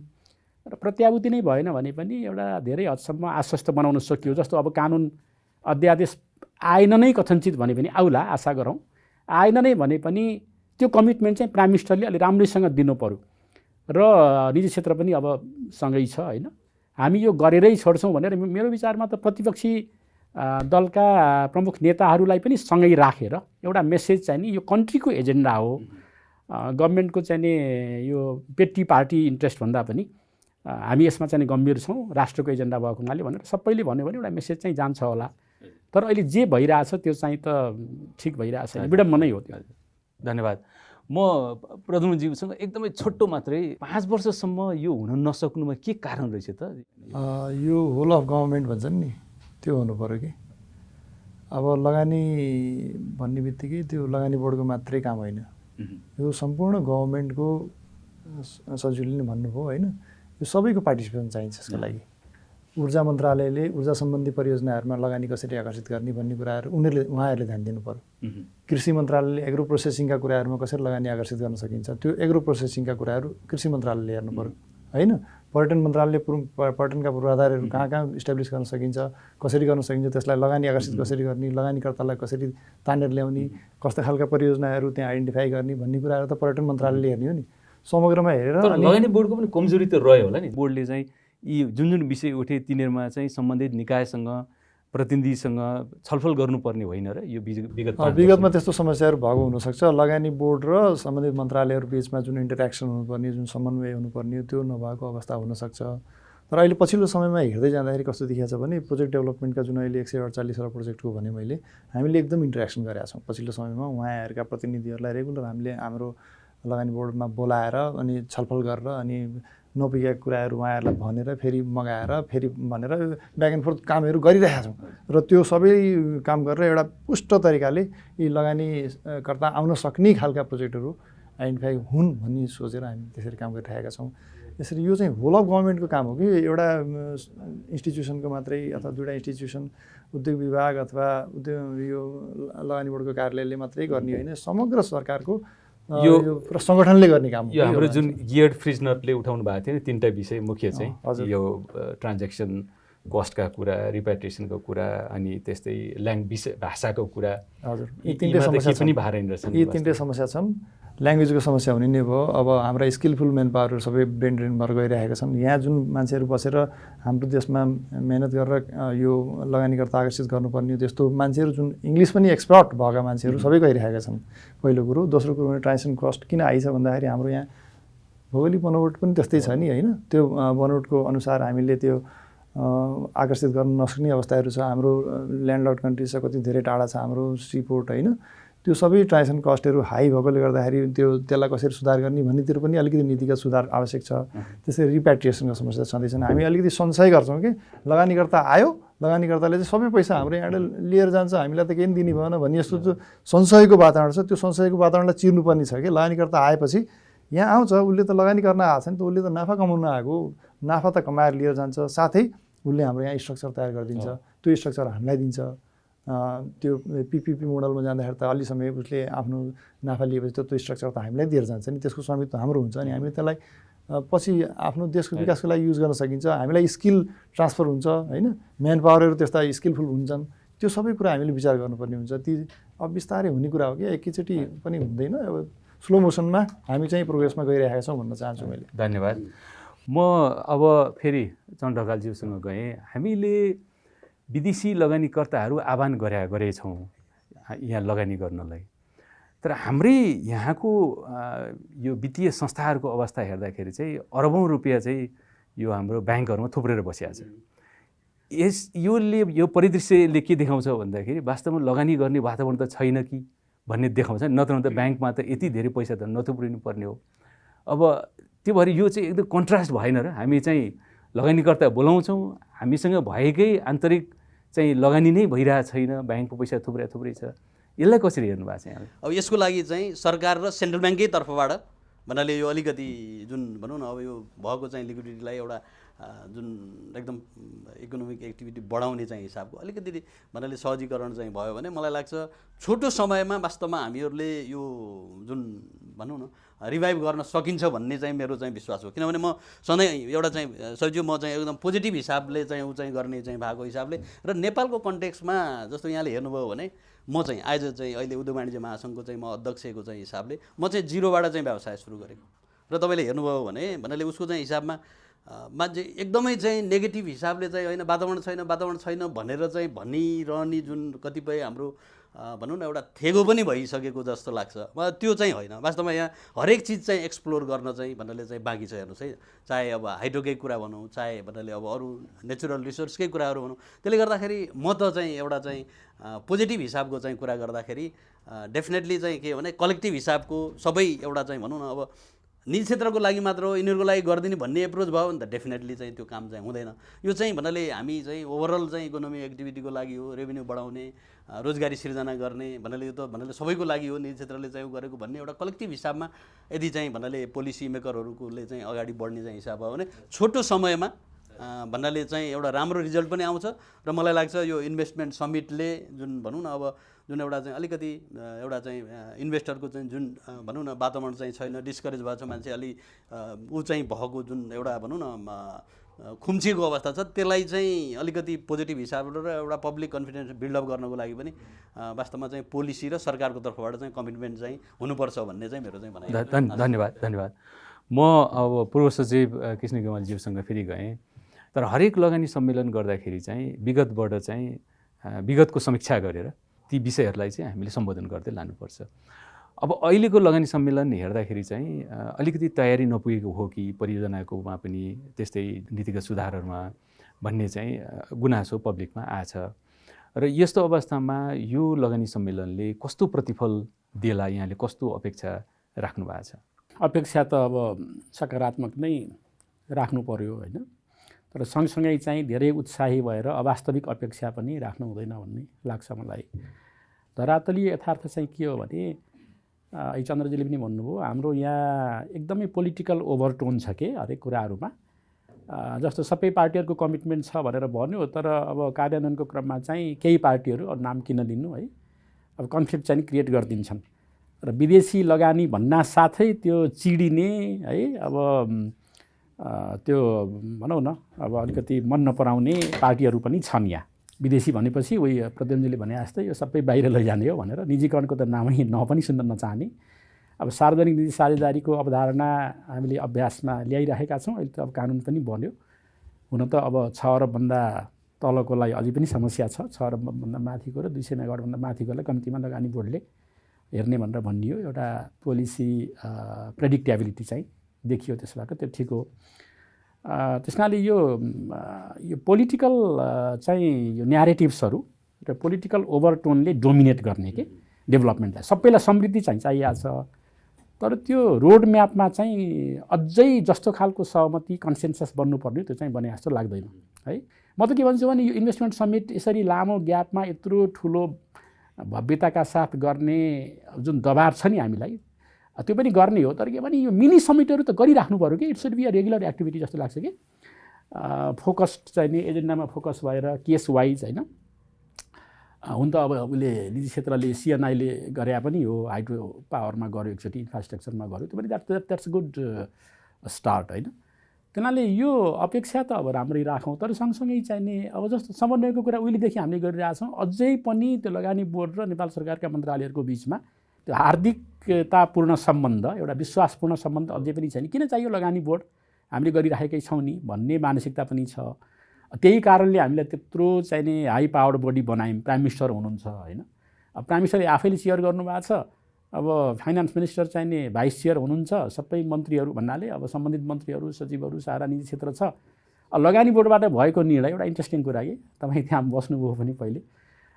र प्रत्याभूति नै भएन भने पनि एउटा धेरै हदसम्म आश्वस्त बनाउन सकियो। जस्तो अब कानुन अध्यादेश आएन नै कथनचित भने पनि आउला, आशा गरौँ। आएन नै भने पनि त्यो कमिटमेन्ट चाहिँ प्राइम मिनिस्टरले अलि राम्रैसँग दिनु पर्यो र निजी क्षेत्र पनि अब सँगै छ होइन। हामी यो गरेरै छोड्छौँ भनेर मेरो विचारमा त प्रतिपक्षी दलका प्रमुख नेताहरूलाई पनि सँगै राखेर एउटा मेसेज चाहिँ नि यो कन्ट्रीको एजेन्डा हो, गभर्मेन्टको चाहिँ नि यो पेटी पार्टी इन्ट्रेस्ट भन्दा पनि हामी यसमा चाहिँ गम्भीर छौँ, राष्ट्रको एजेन्डा भएको हुनाले भनेर सबैले भन्यो भने एउटा मेसेज चाहिँ जान्छ होला। तर अहिले जे भइरहेछ त्यो चाहिँ त ठिक भइरहेछ, विडम्बनै हो त्यो। धन्यवाद। म प्रधानमन्त्रीज्यूसँग एकदमै छोटो मात्रै 5 वर्षसम्म यो हुन नसक्नुमा के कारण रहेछ त? यो होल अफ गभर्मेन्ट भन्छन् नि, त्यो हुनु पऱ्यो कि। अब लगानी भन्ने बित्तिकै त्यो लगानी बोर्डको मात्रै काम होइन, यो सम्पूर्ण गभर्मेन्टको सचिवले नै भन्नुभयो होइन। यो सबैको पार्टिसिपेसन चाहिन्छ यसको लागि। ऊर्जा मन्त्रालयले ऊर्जा सम्बन्धी परियोजनाहरूमा लगानी कसरी आकर्षित गर्ने भन्ने कुराहरू उहाँहरूले ध्यान दिनु पर्यो। कृषि मन्त्रालयले एग्रो प्रोसेसिङका कुराहरूमा कसरी लगानी आकर्षित गर्न सकिन्छ, त्यो एग्रो प्रोसेसिङका कुराहरू कृषि मन्त्रालयले हेर्नु पर्यो होइन। पर्यटन मन्त्रालयले पर्यटनका पूर्वाधारहरू कहाँ कहाँ इस्टाब्लिस गर्न सकिन्छ, कसरी गर्न सकिन्छ, त्यसलाई लगानी आकर्षित कसरी गर्ने, लगानीकर्तालाई कसरी तानेर ल्याउने, कस्ता खालका परियोजनाहरू त्यहाँ आइडेन्टिफाई गर्ने भन्ने कुराहरू त पर्यटन मन्त्रालयले हेर्ने हो नि समग्रमा हेरेर। लगानी बोर्डको पनि कमजोरी त रह्यो होला नि। बोर्डले चाहिँ यी जुन विषय उठे तिनीहरूमा चाहिँ सम्बन्धित निकायसँग प्रतिनिधिसँग छलफल गर्नुपर्ने होइन र यो विगतमा त्यस्तो समस्याहरू भएको हुनसक्छ। लगानी बोर्ड र सम्बन्धित मन्त्रालयहरू बिचमा जुन इन्टरेक्सन हुनुपर्ने, जुन समन्वय हुनुपर्ने त्यो नभएको अवस्था हुनसक्छ। तर अहिले पछिल्लो समयमा हेर्दै जाँदाखेरि कस्तो देखिएको छ भने प्रोजेक्ट डेभलपमेन्टका जुन अहिले 148 वटा प्रोजेक्टको भने मैले हामीले एकदम इन्टरेक्सन गरेका छौँ पछिल्लो समयमा। उहाँहरूका प्रतिनिधिहरूलाई रेगुलर हामीले हाम्रो लगानी बोर्डमा बोलाएर अनि छलफल गरेर अनि नपुगेका कुराहरू उहाँहरूलाई भनेर फेरि मगाएर फेरि भनेर ब्याक एन्ड फोर्थ कामहरू गरिरहेका छौँ। र त्यो सबै काम गरेर एउटा पुष्ट तरिकाले यी लगानीकर्ता आउन सक्ने खालका प्रोजेक्टहरू आइडेन्टिफाई हुन् भन्ने सोचेर हामी त्यसरी काम गरिरहेका छौँ। यसरी यो चाहिँ होल अफ गभर्मेन्टको काम हो कि एउटा इन्स्टिट्युसनको मात्रै अथवा दुईवटा इन्स्टिट्युसन उद्योग विभाग अथवा यो लगानी बोर्डको कार्यालयले मात्रै गर्ने होइन, समग्र सरकारको यो पुरा सङ्गठनले गर्ने काम हो। यो हाम्रो जुन गियर्ड फ्रिजनरले उठाउनु भएको थियो नि 3टा विषय मुख्य चाहिँ यो ट्रान्ज्याक्सन कस्टका कुरा, रिप्याट्रिएसनको कुरा अनि त्यस्तै भाषाको कुरा। हजुर, यी 3टै समस्या पनि भारेन रहेछन्। यी 3टै समस्या छन्। ल्याङ्ग्वेजको समस्या हुने नै भयो। अब हाम्रा स्किलफुल मेन पावरहरू सबै ब्रेन ड्रेन भएर गइरहेका छन्। यहाँ जुन मान्छेहरू बसेर हाम्रो देशमा मेहनत गरेर यो लगानीकर्ता आकर्षित गर्नुपर्ने त्यस्तो मान्छेहरू जुन इङ्ग्लिस पनि एक्सपर्ट भएका मान्छेहरू सबै गइरहेका छन् पहिलो कुरो। दोस्रो कुरो भने ट्रान्जेक्सन कस्ट किन आइछ भन्दाखेरि हाम्रो यहाँ भौगोलिक बनोट पनि त्यस्तै छ नि होइन, त्यो बनोटको अनुसार हामीले त्यो आकर्षित गर्न नसक्ने अवस्थाहरू छ। हाम्रो ल्यान्डलक कन्ट्री छ, कति धेरै टाढा छ हाम्रो सीपोर्ट होइन, त्यो सबै ट्रान्जेक्सन कस्टहरू हाई भएकोले गर्दाखेरि त्यसलाई कसरी सुधार गर्ने भन्नेतिर पनि अलिकति नीतिगत सुधार आवश्यक छ। त्यसै रिप्याट्रिएसनको समस्या छँदैछन्। हामी अलिकति संशय गर्छौँ कि लगानीकर्ता आयो, लगानीकर्ताले चाहिँ सबै पैसा हाम्रो यहाँबाट लिएर जान्छ, हामीलाई त केही दिने भएन भन्ने यस्तो जो संशयको वातावरण छ, त्यो संशयको वातावरणलाई चिर्नुपर्ने छ कि लगानीकर्ता आएपछि यहाँ आउँछ, उसले त लगानी गर्न आएको छ नि त, उसले त नाफा कमाउन आएको, नाफा त कमाएर लिएर जान्छ, साथै उसले हाम्रो यहाँ स्ट्रक्चर तयार गरिदिन्छ, त्यो स्ट्रक्चर हामीलाई दिन्छ। त्यो पिपिपी मोडलमा जाँदाखेरि त अलि समय उसले आफ्नो नाफा लिएपछि त्यो स्ट्रक्चर त हामीलाई दिएर जान्छ नि, त्यसको स्वामित्व हाम्रो हुन्छ अनि हामीले त्यसलाई पछि आफ्नो देशको विकासको लागि युज गर्न सकिन्छ। हामीलाई स्किल ट्रान्सफर हुन्छ होइन, म्यान पावरहरू त्यस्ता स्किलफुल हुन्छन्, त्यो सबै कुरा हामीले विचार गर्नुपर्ने हुन्छ। ती अब बिस्तारै हुने कुरा हो कि एकैचोटि पनि हुँदैन। अब स्लो मोसनमा हामी चाहिँ प्रोग्रेसमा गइरहेका छौँ भन्न चाहन्छु मैले। धन्यवाद। म अब फेरि चन्द्र ढकालज्यूसँग गएँ। हामीले विदेशी लगानीकर्ताहरू आह्वान गरेछौँ यहाँ लगानी गर्नलाई, तर हाम्रै यहाँको यो वित्तीय संस्थाहरूको अवस्था हेर्दाखेरि चाहिँ अरबौँ रुपियाँ चाहिँ यो हाम्रो ब्याङ्कहरूमा थुप्रेर बसिएको छ। यो परिदृश्यले के देखाउँछ भन्दाखेरि वास्तवमा लगानी गर्ने वातावरण त छैन कि भन्ने देखाउँछ। नत्र त ब्याङ्कमा त यति धेरै पैसा त नथुप्रिनु पर्ने हो। अब त्यो भएर यो चाहिँ एकदम कन्ट्रास्ट भएन र? हामी चाहिँ लगानीकर्ता बोलाउँछौँ, हामीसँग भएकै आन्तरिक चाहिँ लगानी नै भइरहेको छैन, ब्याङ्कको पैसा थुप्रै छ। यसलाई कसरी हेर्नु भएको छ यहाँले? अब यसको लागि चाहिँ सरकार र सेन्ट्रल ब्याङ्कै तर्फबाट भन्नाले यो अलिकति जुन भनौँ न अब यो भएको चाहिँ लिक्विडिटीलाई एउटा जुन एकदम इकोनोमिक एक्टिभिटी बढाउने चाहिँ हिसाबको अलिकति भन्नाले सहजीकरण चाहिँ भयो भने मलाई लाग्छ छोटो समयमा वास्तवमा हामीहरूले यो जुन भनौँ न रिभाइभ गर्न सकिन्छ भन्ने चाहिँ मेरो चाहिँ विश्वास हो। किनभने म सधैँ एउटा चाहिँ सजिलो म चाहिँ एकदम पोजिटिभ हिसाबले चाहिँ ऊ चाहिँ गर्ने चाहिँ भएको हिसाबले र नेपालको कन्टेक्स्टमा जस्तो यहाँले हेर्नुभयो भने म चाहिँ आज चाहिँ अहिले उद्योग वाणिज्य महासङ्घको चाहिँ म अध्यक्षको चाहिँ हिसाबले म चाहिँ जिरोबाट चाहिँ व्यवसाय सुरु गरेको र तपाईँले हेर्नुभयो भने भन्नाले उसको चाहिँ हिसाबमा मान्छे एकदमै चाहिँ नेगेटिभ हिसाबले चाहिँ होइन वातावरण छैन भनेर चाहिँ भनिरहने जुन कतिपय हाम्रो भनौँ न एउटा थेगो पनि भइसकेको जस्तो लाग्छ। त्यो चाहिँ होइन। वास्तवमा यहाँ हरेक चिज चाहिँ एक्सप्लोर गर्न चाहिँ भन्नाले चाहिँ बाँकी छ। हेर्नुहोस् है, चाहे अब हाइड्रोकै कुरा भनौँ, चाहे भन्नाले अब अरू नेचुरल रिसोर्सकै कुराहरू भनौँ, त्यसले गर्दाखेरि म त चाहिँ एउटा चाहिँ पोजिटिभ हिसाबको चाहिँ कुरा गर्दाखेरि डेफिनेटली चाहिँ के भने कलेक्टिभ हिसाबको सबै एउटा चाहिँ भनौँ न अब निजी क्षेत्रको लागि मात्र हो, यिनीहरूको लागि गरिदिने भन्ने एप्रोच भयो भने त डेफिनेटली चाहिँ त्यो काम चाहिँ हुँदैन। यो चाहिँ भन्नाले हामी चाहिँ ओभरअल चाहिँ इकोनोमिक एक्टिभिटीको लागि हो, रेभेन्यू बढाउने, रोजगारी सिर्जना गर्ने भन्नाले यो त भन्नाले सबैको लागि हो, निजी क्षेत्रले चाहिँ गरेको भन्ने एउटा कलेक्टिभ हिसाबमा यदि चाहिँ भन्नाले पोलिसी मेकरहरूले चाहिँ अगाडि बढ्ने चाहिँ हिसाब भयो भने छोटो समयमा भन्नाले चाहिँ एउटा राम्रो रिजल्ट पनि आउँछ। र मलाई लाग्छ यो इन्भेस्टमेन्ट समिटले जुन भनौँ न अब जुन एउटा चाहिँ अलिकति एउटा चाहिँ इन्भेस्टरको चाहिँ जुन भनौँ न वातावरण चाहिँ छैन, डिस्करेज भएको छ मान्छे, अलि ऊ चाहिँ भएको जुन एउटा भनौँ न खुम्चिएको अवस्था छ, त्यसलाई चाहिँ अलिकति पोजिटिभ हिसाबले र एउटा पब्लिक कन्फिडेन्स बिल्डअप गर्नको लागि पनि वास्तवमा चाहिँ पोलिसी र सरकारको तर्फबाट चाहिँ कमिटमेन्ट चाहिँ हुनुपर्छ भन्ने चाहिँ मेरो चाहिँ भनाइ। धन्यवाद। म अब पूर्व सचिव कृष्ण गेवालज्यूसँग फेरि गएँ। तर हरेक लगानी सम्मेलन गर्दाखेरि चाहिँ विगतबाट चाहिँ विगतको समीक्षा गरेर ती विषयहरूलाई चाहिँ हामीले सम्बोधन गर्दै लानुपर्छ। अब अहिलेको लगानी सम्मेलन हेर्दाखेरि चाहिँ अलिकति तयारी नपुगेको हो कि परियोजनाकोमा पनि त्यस्तै नीतिगत सुधारहरूमा भन्ने चाहिँ गुनासो पब्लिकमा आछ। र यस्तो अवस्थामा यो लगानी सम्मेलनले कस्तो प्रतिफल देला, यहाँले कस्तो अपेक्षा राख्नु भएको छ? अपेक्षा त अब सकारात्मक नै राख्नु पर्यो होइन, तर सँगसँगै चाहिँ धेरै उत्साही भएर अवास्तविक अपेक्षा पनि राख्नु हुँदैन भन्ने लाग्छ मलाई। धरातलीय यथार्थ चाहिँ के हो भने चन्द्रजीले पनि भन्नुभयो हाम्रो यहाँ एकदमै पोलिटिकल ओभरटोन छ के हरेक कुराहरूमा जस्तो सबै पार्टीहरूको कमिटमेन्ट छ भनेर भन्यो तर अब कार्यान्वयनको क्रममा चाहिँ केही पार्टीहरू अब नाम किन लिनु है अब कन्फ्लिक्ट चाहिँ क्रिएट गरिदिन्छन् र विदेशी लगानी भन्ना साथै त्यो चिडिने है अब त्यो भनौँ न अब अलिकति मन नपराउने पार्टीहरू पनि छन् यहाँ विदेशी भनेपछि उही प्रद्युम्नजीले भने जस्तै यो सबै बाहिर लैजाने हो भनेर निजीकरणको त नामै पनि सुन्न नचाहने अब सार्वजनिक निजी साझेदारीको अवधारणा हामीले अभ्यासमा ल्याइरहेका छौँ अहिले त अब कानुन पनि बन्यो हुन त अब 6 अरबभन्दा तलकोलाई अझै पनि समस्या छ 6 अरबभन्दा माथिको र 200 मेगावाटभन्दा माथिकोलाई कम्तीमा लगानी बोर्डले हेर्ने भनेर भनियो एउटा पोलिसी प्रेडिक्टेबिलिटी चाहिँ देखियो त्यसबाट त्यो ठिक हो त्यसनाले यो पोलिटिकल चाहिँ यो न्यारेटिभ्सहरू र पोलिटिकल ओभरटोनले डोमिनेट गर्ने के डेभलपमेन्टलाई सबैलाई समृद्धि चाहिँ चाहिएको छ तर त्यो रोड म्यापमा चाहिँ अझै जस्तो खालको सहमति कन्सेन्सस बन्नुपर्ने त्यो चाहिँ बने जस्तो लाग्दैन है म त के भन्छु भने यो इन्भेस्टमेन्ट समिट यसरी लामो ग्यापमा यत्रो ठुलो भव्यताका साथ गर्ने जुन दबाब छ नि हामीलाई त्यो पनि गर्ने हो तर के भने यो मिनी समिटहरू त गरिराख्नु पऱ्यो कि it should be a regular activity जस्तो लाग्छ कि फोकस्ड चाहिँ नि एजेन्डामा फोकस भएर केस वाइज होइन हुन त अब उसले निजी क्षेत्रले सिएनआईले गरे पनि हो हाइड्रो पावरमा गऱ्यो एकचोटि इन्फ्रास्ट्रक्चरमा गऱ्यो त्यो पनि द्याट्स अ गुड स्टार्ट होइन त्यसनाले यो अपेक्षा त अब राम्रै राखौँ तर सँगसँगै चाहिने अब जस्तो समन्वयको कुरा उहिलेदेखि हामीले गरिरहेछौँ अझै पनि त्यो लगानी बोर्ड र नेपाल सरकारका मन्त्रालयहरूको बिचमा त्यो हार्दिकतापूर्ण सम्बन्ध एउटा विश्वासपूर्ण सम्बन्ध अझै पनि छैन किन चाहियो लगानी बोर्ड हामीले गरिराखेकै छौँ नि भन्ने मानसिकता पनि छ त्यही कारणले हामीलाई त्यत्रो चाहिने हाई पावर्ड बडी बनायौँ प्राइम मिनिस्टर हुनुहुन्छ होइन अब प्राइम मिनिस्टरले आफैले सेयर गर्नुभएको छ अब फाइनान्स मिनिस्टर चाहिने भाइस चेयर हुनुहुन्छ सबै मन्त्रीहरू भन्नाले अब सम्बन्धित मन्त्रीहरू सचिवहरू सारा निजी क्षेत्र छ लगानी बोर्डबाट भएको निर्णय एउटा इन्ट्रेस्टिङ कुरा कि तपाईँ त्यहाँ बस्नुभयो पनि पहिले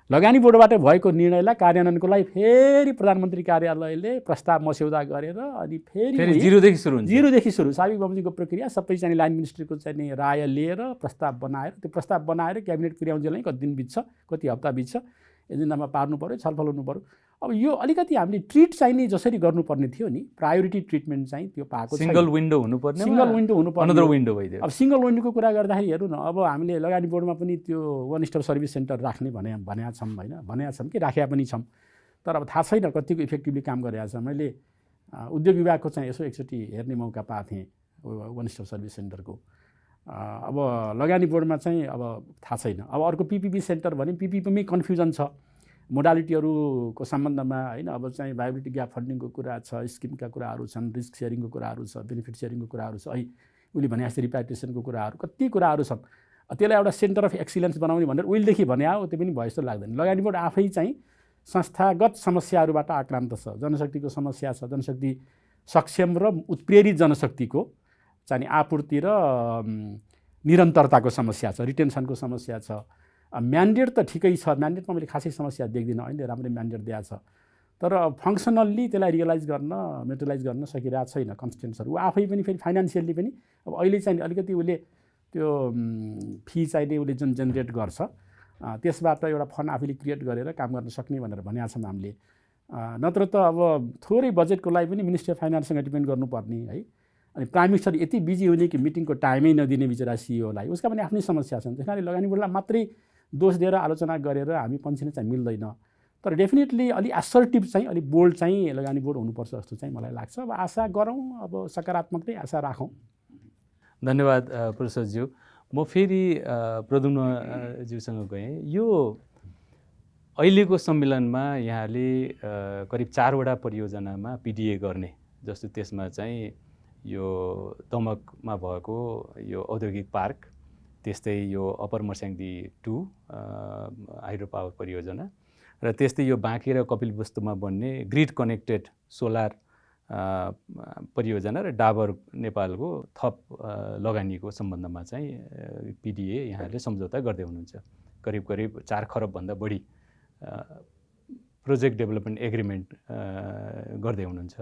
लगानी बोर्डबाट भएको निर्णयलाई कार्यान्वयनको लागि फेरि प्रधानमन्त्री कार्यालयले प्रस्ताव मस्यौदा गरेर अनि फेरि जिरोदेखि सुरु साबिक बमोजिमको प्रक्रिया सबै चाहिँ लाइन मिनिस्ट्रीको चाहिँ राय लिएर प्रस्ताव बनाएर त्यो प्रस्ताव बनाएर क्याबिनेट पुर्याउन्जेल कति दिन बित्छ कति हप्ता बित्छ एजेन्डामा पार्नु पऱ्यो छलफल हुनु पऱ्यो अब यो अलिकति हामीले ट्रिट चाहिँ नि जसरी गर्नुपर्ने थियो नि प्रायोरिटी ट्रिटमेन्ट चाहिँ त्यो पाएको सिंगल विन्डो हुनुपर्ने अनदर विन्डो भइदियो अब सिंगल विन्डोको कुरा गर्दाखेरि हेर्नु न अब हामीले लगानी बोर्डमा पनि त्यो वान स्टप सर्भिस सेन्टर राख्ने भनेका छौँ होइन भनेका छौँ कि राखेका पनि छौँ तर अब थाहा छैन कतिको इफेक्टिभली काम गरिरहेको छ मैले उद्योग विभागको चाहिँ यसो एकचोटि हेर्ने मौका पाएको थिएँ वान स्टप सर्भिस सेन्टरको अब लगानी बोर्डमा चाहिँ अब थाहा छैन अब अर्को पिपिपी सेन्टर भने पिपिपीमै कन्फ्युजन छ मोडालिटीहरूको सम्बन्धमा होइन अब चाहिँ भाइबिलिटी ग्याप फन्डिङको कुरा छ स्किमका कुराहरू छन् रिस्क सेयरिङको कुराहरू छ बेनिफिट सेयरिङको कुराहरू छ है उसले भने जस्तै रिप्याट्रिएसनको कुराहरू कति कुराहरू छन् त्यसलाई एउटा सेन्टर अफ एक्सिलेन्स बनाउने भनेर उहिलेदेखि भने हो त्यो पनि भयो जस्तो लाग्दैन लगानी बोर्ड आफै चाहिँ संस्थागत समस्याहरूबाट आक्रान्त छ जनशक्तिको समस्या छ जनशक्ति सक्षम र उत्प्रेरित जनशक्तिको चाहिँ आपूर्ति र निरन्तरताको समस्या छ रिटेन्सनको समस्या छ म्यान्डेट त ठिकै छ म्यान्डेटमा मैले खासै समस्या देख्दिनँ अहिले राम्रै म्यान्डेट दिएको छ तर फङ्सनल्ली त्यसलाई रियलाइज गर्न मेटेरियलाइज गर्न सकिरहेको छैन कन्स्टेन्ट्सहरू ऊ आफै पनि फेरि फाइनेन्सियल्ली पनि अब अहिले चाहिँ अलिकति उसले त्यो फी चाहिने उसले जुन जेनेरेट गर्छ त्यसबाट एउटा फन्ड आफैले क्रिएट गरेर काम गर्न सक्ने भनेर भनेका छौँ हामीले नत्र त अब थोरै बजेटको लागि पनि मिनिस्ट्री अफ फाइनेन्ससँग डिपेन्ड गर्नुपर्ने है अनि प्राइम मिनिस्टर यति बिजी हुने कि मिटिङको टाइमै नदिने बिचरा सिइओलाई उसका पनि आफ्नै समस्या छन् त्यस कारणले लगानी बोर्डलाई मात्रै दोष दिएर आलोचना गरेर हामी पन्छिन चाहिँ मिल्दैन तर डेफिनेटली अलि असर्टिभ चाहिँ अलिक बोल्ड चाहिँ लगानी बोर्ड हुनुपर्छ जस्तो चाहिँ मलाई लाग्छ अब आशा गरौँ अब सकारात्मक नै आशा राखौँ धन्यवाद प्रोफेसरज्यू म फेरि प्रद्युम्नज्यूसँग गएँ यो अहिलेको सम्मेलनमा यहाँले करिब 4वटा परियोजनामा पिडिए गर्ने जस्तो त्यसमा चाहिँ यो दमकमा भएको यो औद्योगिक पार्क त्यस्तै यो अप्पर मर्स्याङ्दी 2 हाइड्रो पावर परियोजना र त्यस्तै यो बाँके र कपिलवस्तुमा बन्ने ग्रिड कनेक्टेड सोलर परियोजना र डाबर नेपालको थप लगानीको सम्बन्धमा चाहिँ पिडिए यहाँले सम्झौता गर्दै हुनुहुन्छ करिब 4 खरबभन्दा बढी प्रोजेक्ट डेभलपमेन्ट एग्रिमेन्ट गर्दै हुनुहुन्छ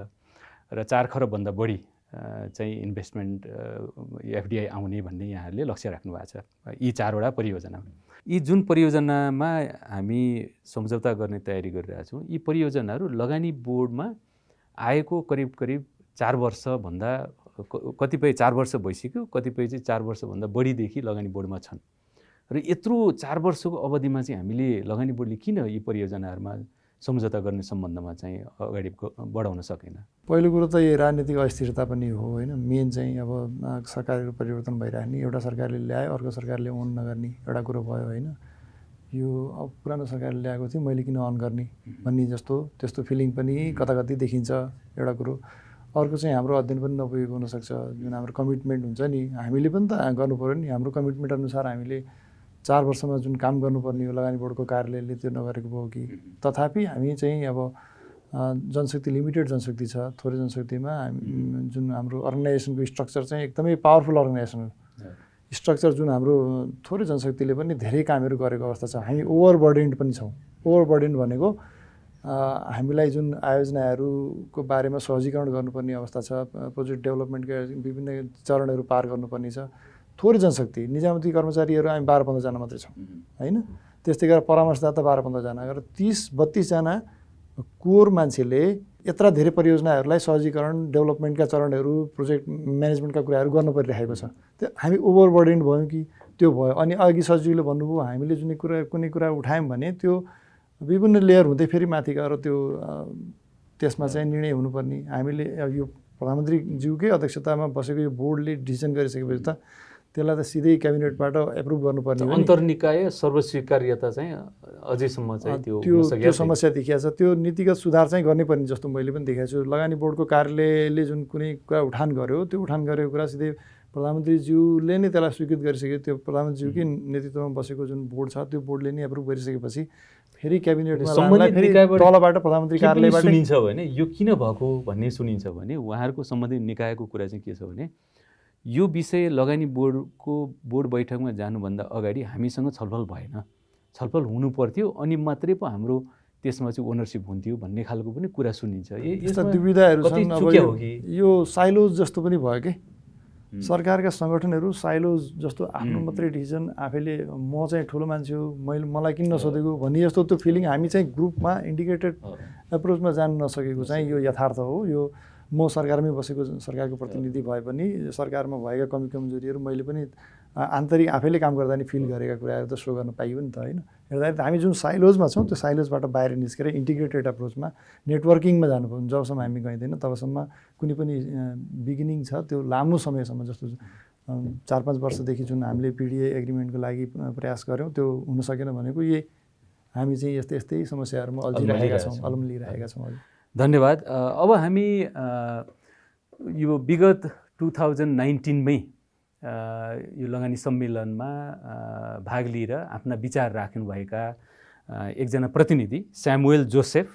र 4 खरबभन्दा बढी चाहिँ इन्भेस्टमेन्ट एफडिआई आउने भन्ने यहाँहरूले लक्ष्य राख्नु भएको छ यी 4वटा परियोजना यी जुन परियोजनामा हामी सम्झौता गर्ने तयारी गरिरहेका छौँ यी परियोजनाहरू लगानी बोर्डमा आएको करिब 4 वर्षभन्दा कतिपय 4 वर्ष भइसक्यो, कतिपय चाहिँ 4 वर्षभन्दा बढीदेखि लगानी बोर्डमा छन्। र यत्रो 4 वर्षको अवधिमा चाहिँ हामीले लगानी बोर्डले किन यी परियोजनाहरूमा सम्झौता गर्ने सम्बन्धमा चाहिँ अगाडि बढाउन सकेन? पहिलो कुरो त यो राजनीतिक अस्थिरता पनि हो होइन। मेन चाहिँ अब सरकारहरू परिवर्तन भइराख्ने, एउटा सरकारले ल्यायो अर्को सरकारले अन नगर्ने एउटा कुरो भयो होइन। यो अब पुरानो सरकारले ल्याएको थियो मैले किन अन गर्ने भन्ने जस्तो त्यस्तो फिलिङ पनि कता कति देखिन्छ एउटा कुरो। अर्को चाहिँ हाम्रो अध्ययन पनि नपुगेको हुनसक्छ। जुन हाम्रो कमिटमेन्ट हुन्छ नि हामीले पनि त गर्नु पऱ्यो नि। हाम्रो कमिटमेन्ट अनुसार हामीले 4 वर्षमा जुन काम गर्नुपर्ने हो लगानी बोर्डको कार्यालयले त्यो नगरेको भयो कि। तथापि हामी चाहिँ अब जनशक्ति लिमिटेड जनशक्ति छ, थोरै जनशक्तिमा जुन हाम्रो अर्गनाइजेसनको स्ट्रक्चर चाहिँ एकदमै पावरफुल अर्गनाइजेसन हो। स्ट्रक्चर जुन हाम्रो थोरै जनशक्तिले पनि धेरै कामहरू गरेको अवस्था छ। हामी ओभरबर्डेन्ड पनि छौँ। ओभरबर्डेन्ड भनेको हामीलाई जुन आयोजनाहरूको बारेमा सहजीकरण गर्नुपर्ने अवस्था छ, प्रोजेक्ट डेभलपमेन्टका विभिन्न चरणहरू पार गर्नुपर्ने छ। थोरै जनशक्ति निजामती कर्मचारीहरू हामी 12-15 जना मात्रै छौँ होइन। त्यस्तै गरेर परामर्शदाता 12-15 जना गरेर 30-32 जना कोर मान्छेले यत्रा धेरै परियोजनाहरूलाई सहजीकरण डेभलपमेन्टका चरणहरू प्रोजेक्ट म्यानेजमेन्टका कुराहरू गर्न परिरहेको छ। त्यो हामी ओभरबर्डेन्ड भयौँ कि त्यो भयो। अनि अघि सचिवले भन्नुभयो हामीले कुनै कुरा उठायौँ भने त्यो विभिन्न लेयर हुँदै फेरि माथि गएर त्यो त्यसमा चाहिँ निर्णय हुनुपर्ने। हामीले यो प्रधानमन्त्रीज्यूकै अध्यक्षतामा बसेको यो बोर्डले डिसिजन गरिसकेपछि त त्यसलाई त सिधै क्याबिनेटबाट एप्रुभ गर्नुपर्ने हो। अन्तर्निकाय सर्वस्वीकार्यता चाहिँ अझैसम्म चाहिँ त्यो समस्या देखिएको छ। त्यो नीतिगत सुधार चाहिँ गर्नै पर्ने जस्तो मैले पनि देखेको छु। लगानी बोर्डको कार्यालयले जुन कुनै कुरा उठान गर्यो त्यो उठान गरेको कुरा सिधै प्रधानमन्त्रीज्यूले नै त्यसलाई स्वीकृत गरिसक्यो। त्यो प्रधानमन्त्रीज्यूकै नेतृत्वमा बसेको जुन बोर्ड छ त्यो बोर्डले नै एप्रुभ गरिसकेपछि फेरि क्याबिनेटमा तलबाट प्रधानमन्त्री कार्यालयबाट सुनिन्छ भने यो किन भएको भन्ने सुनिन्छ भने उहाँहरूको सम्बन्धित निकायको कुरा चाहिँ के छ भने यो विषय लगानी बोर्ड बैठकमा जानुभन्दा अगाडि हामीसँग छलफल भएन। छलफल हुनु पर्थ्यो अनि मात्रै पो हाम्रो त्यसमा चाहिँ ओनरसिप हुन्थ्यो भन्ने खालको पनि कुरा सुनिन्छ। यस्ता दुविधाहरू छन्। अब यो साइलोज जस्तो पनि भयो कि सरकारका सङ्गठनहरू साइलोज जस्तो आफ्नो मात्रै डिसिजन आफैले म चाहिँ ठुलो मान्छे हो मलाई किन नसोधेको भन्ने जस्तो त्यो फिलिङ हामी चाहिँ ग्रुपमा इन्डिकेटेड एप्रोचमा जान नसकेको चाहिँ यो यथार्थ हो। यो म सरकारमै बसेको सरकारको प्रतिनिधि भए पनि सरकारमा भएका कमी कमजोरीहरू मैले पनि आन्तरिक आफैले काम गर्दा नि फिल गरेका कुराहरू त सो गर्न पाइयो नि त होइन। हेर्दाखेरि हामी जुन साइलोजमा छौँ त्यो साइलोजबाट बाहिर निस्केर इन्टिग्रेटेड एप्रोचमा नेटवर्किङमा जानुपर्छ। जबसम्म हामी गइँदैन तबसम्म कुनै पनि बिगिनिङ छ त्यो लामो समयसम्म जस्तो 4-5 वर्षदेखि जुन हामीले पिडिए एग्रिमेन्टको लागि प्रयास गऱ्यौँ त्यो हुन सकेन भनेको यही हामी चाहिँ यस्तै समस्याहरूमा अल्झिरहेका छौँ, अलम लिइरहेका छौँ। धन्यवाद। अब हामी यो विगत 2019मै यो लगानी सम्मेलनमा भाग लिएर आफ्ना विचार राख्नुभएका एकजना प्रतिनिधि स्यामुएल जोसेफ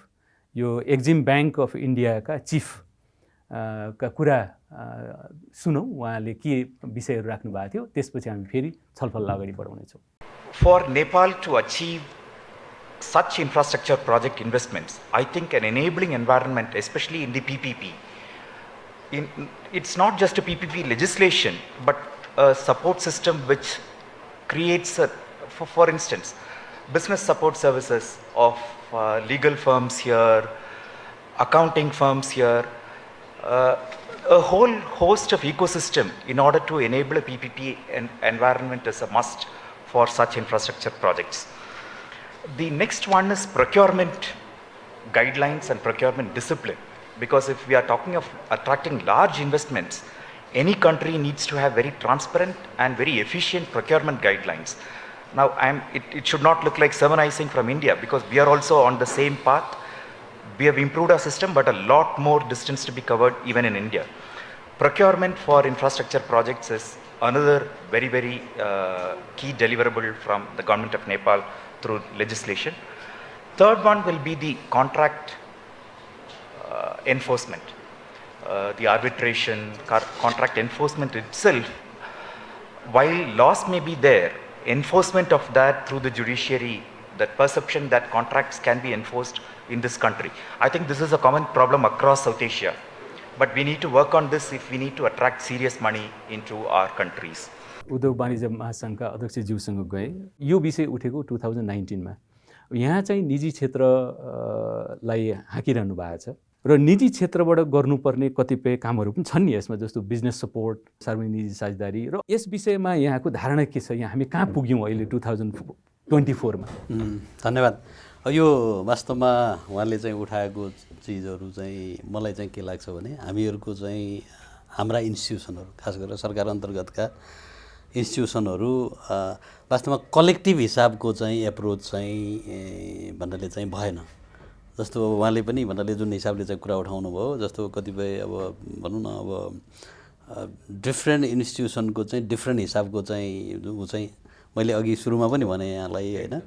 यो एक्जिम ब्याङ्क अफ इन्डियाका चिफ का कुरा सुनौँ उहाँले के विषयहरू राख्नु भएको थियो। त्यसपछि हामी फेरि छलफललाई अगाडि बढाउनेछौँ। For Nepal to achieve such infrastructure project investments, I think an enabling environment, especially in the PPP, it's not just a PPP legislation, but a support system which creates, for instance, business support services of legal firms here, accounting firms here, a whole host of ecosystem in order to enable a PPP environment is a must for such infrastructure projects. The next one is procurement guidelines and procurement discipline, because if we are talking of attracting large investments, any country needs to have very transparent and very efficient procurement guidelines. Now, it should not look like sermonizing from India, because we are also on the same path. We have improved our system, but a lot more distance to be covered even in India. Procurement for infrastructure projects is another very, very key deliverable from the government of Nepal through legislation. Third one will be the contract enforcement. The arbitration, contract enforcement itself, while laws may be there, enforcement of that through the judiciary, that perception that contracts can be enforced in this country. I think this is a common problem across South Asia, but we need to work on this if we need to attract serious money into our countries. उद्योग वाणिज्य महासङ्घका अध्यक्षज्यूसँग गए यो विषय उठेको 2019मा। यहाँ चाहिँ निजी क्षेत्रलाई हाँकिरहनु भएको छ। र निजी क्षेत्रबाट गर्नुपर्ने कतिपय कामहरू पनि छन् नि यसमा, जस्तो बिजनेस सपोर्ट, सार्वजनिक निजी साझेदारी। र यस विषयमा यहाँको धारणा के छ? यहाँ हामी कहाँ पुग्यौँ अहिले 2024 मा? धन्यवाद। यो वास्तवमा उहाँले चाहिँ उठाएको चिजहरू चाहिँ मलाई चाहिँ के लाग्छ भने हामीहरूको चाहिँ हाम्रा इन्स्टिट्युसनहरू, खास गरेर सरकार अन्तर्गतका इन्स्टिट्युसनहरू वास्तवमा कलेक्टिभ हिसाबको चाहिँ एप्रोच चाहिँ भन्नाले चाहिँ भएन। जस्तो उहाँले पनि भन्नाले जुन हिसाबले चाहिँ कुरा उठाउनु भयो, जस्तो कतिपय अब भनौँ न अब डिफ्रेन्ट इन्स्टिट्युसनको चाहिँ डिफ्रेन्ट हिसाबको चाहिँ ऊ चाहिँ मैले अघि सुरुमा पनि भने यहाँलाई होइन,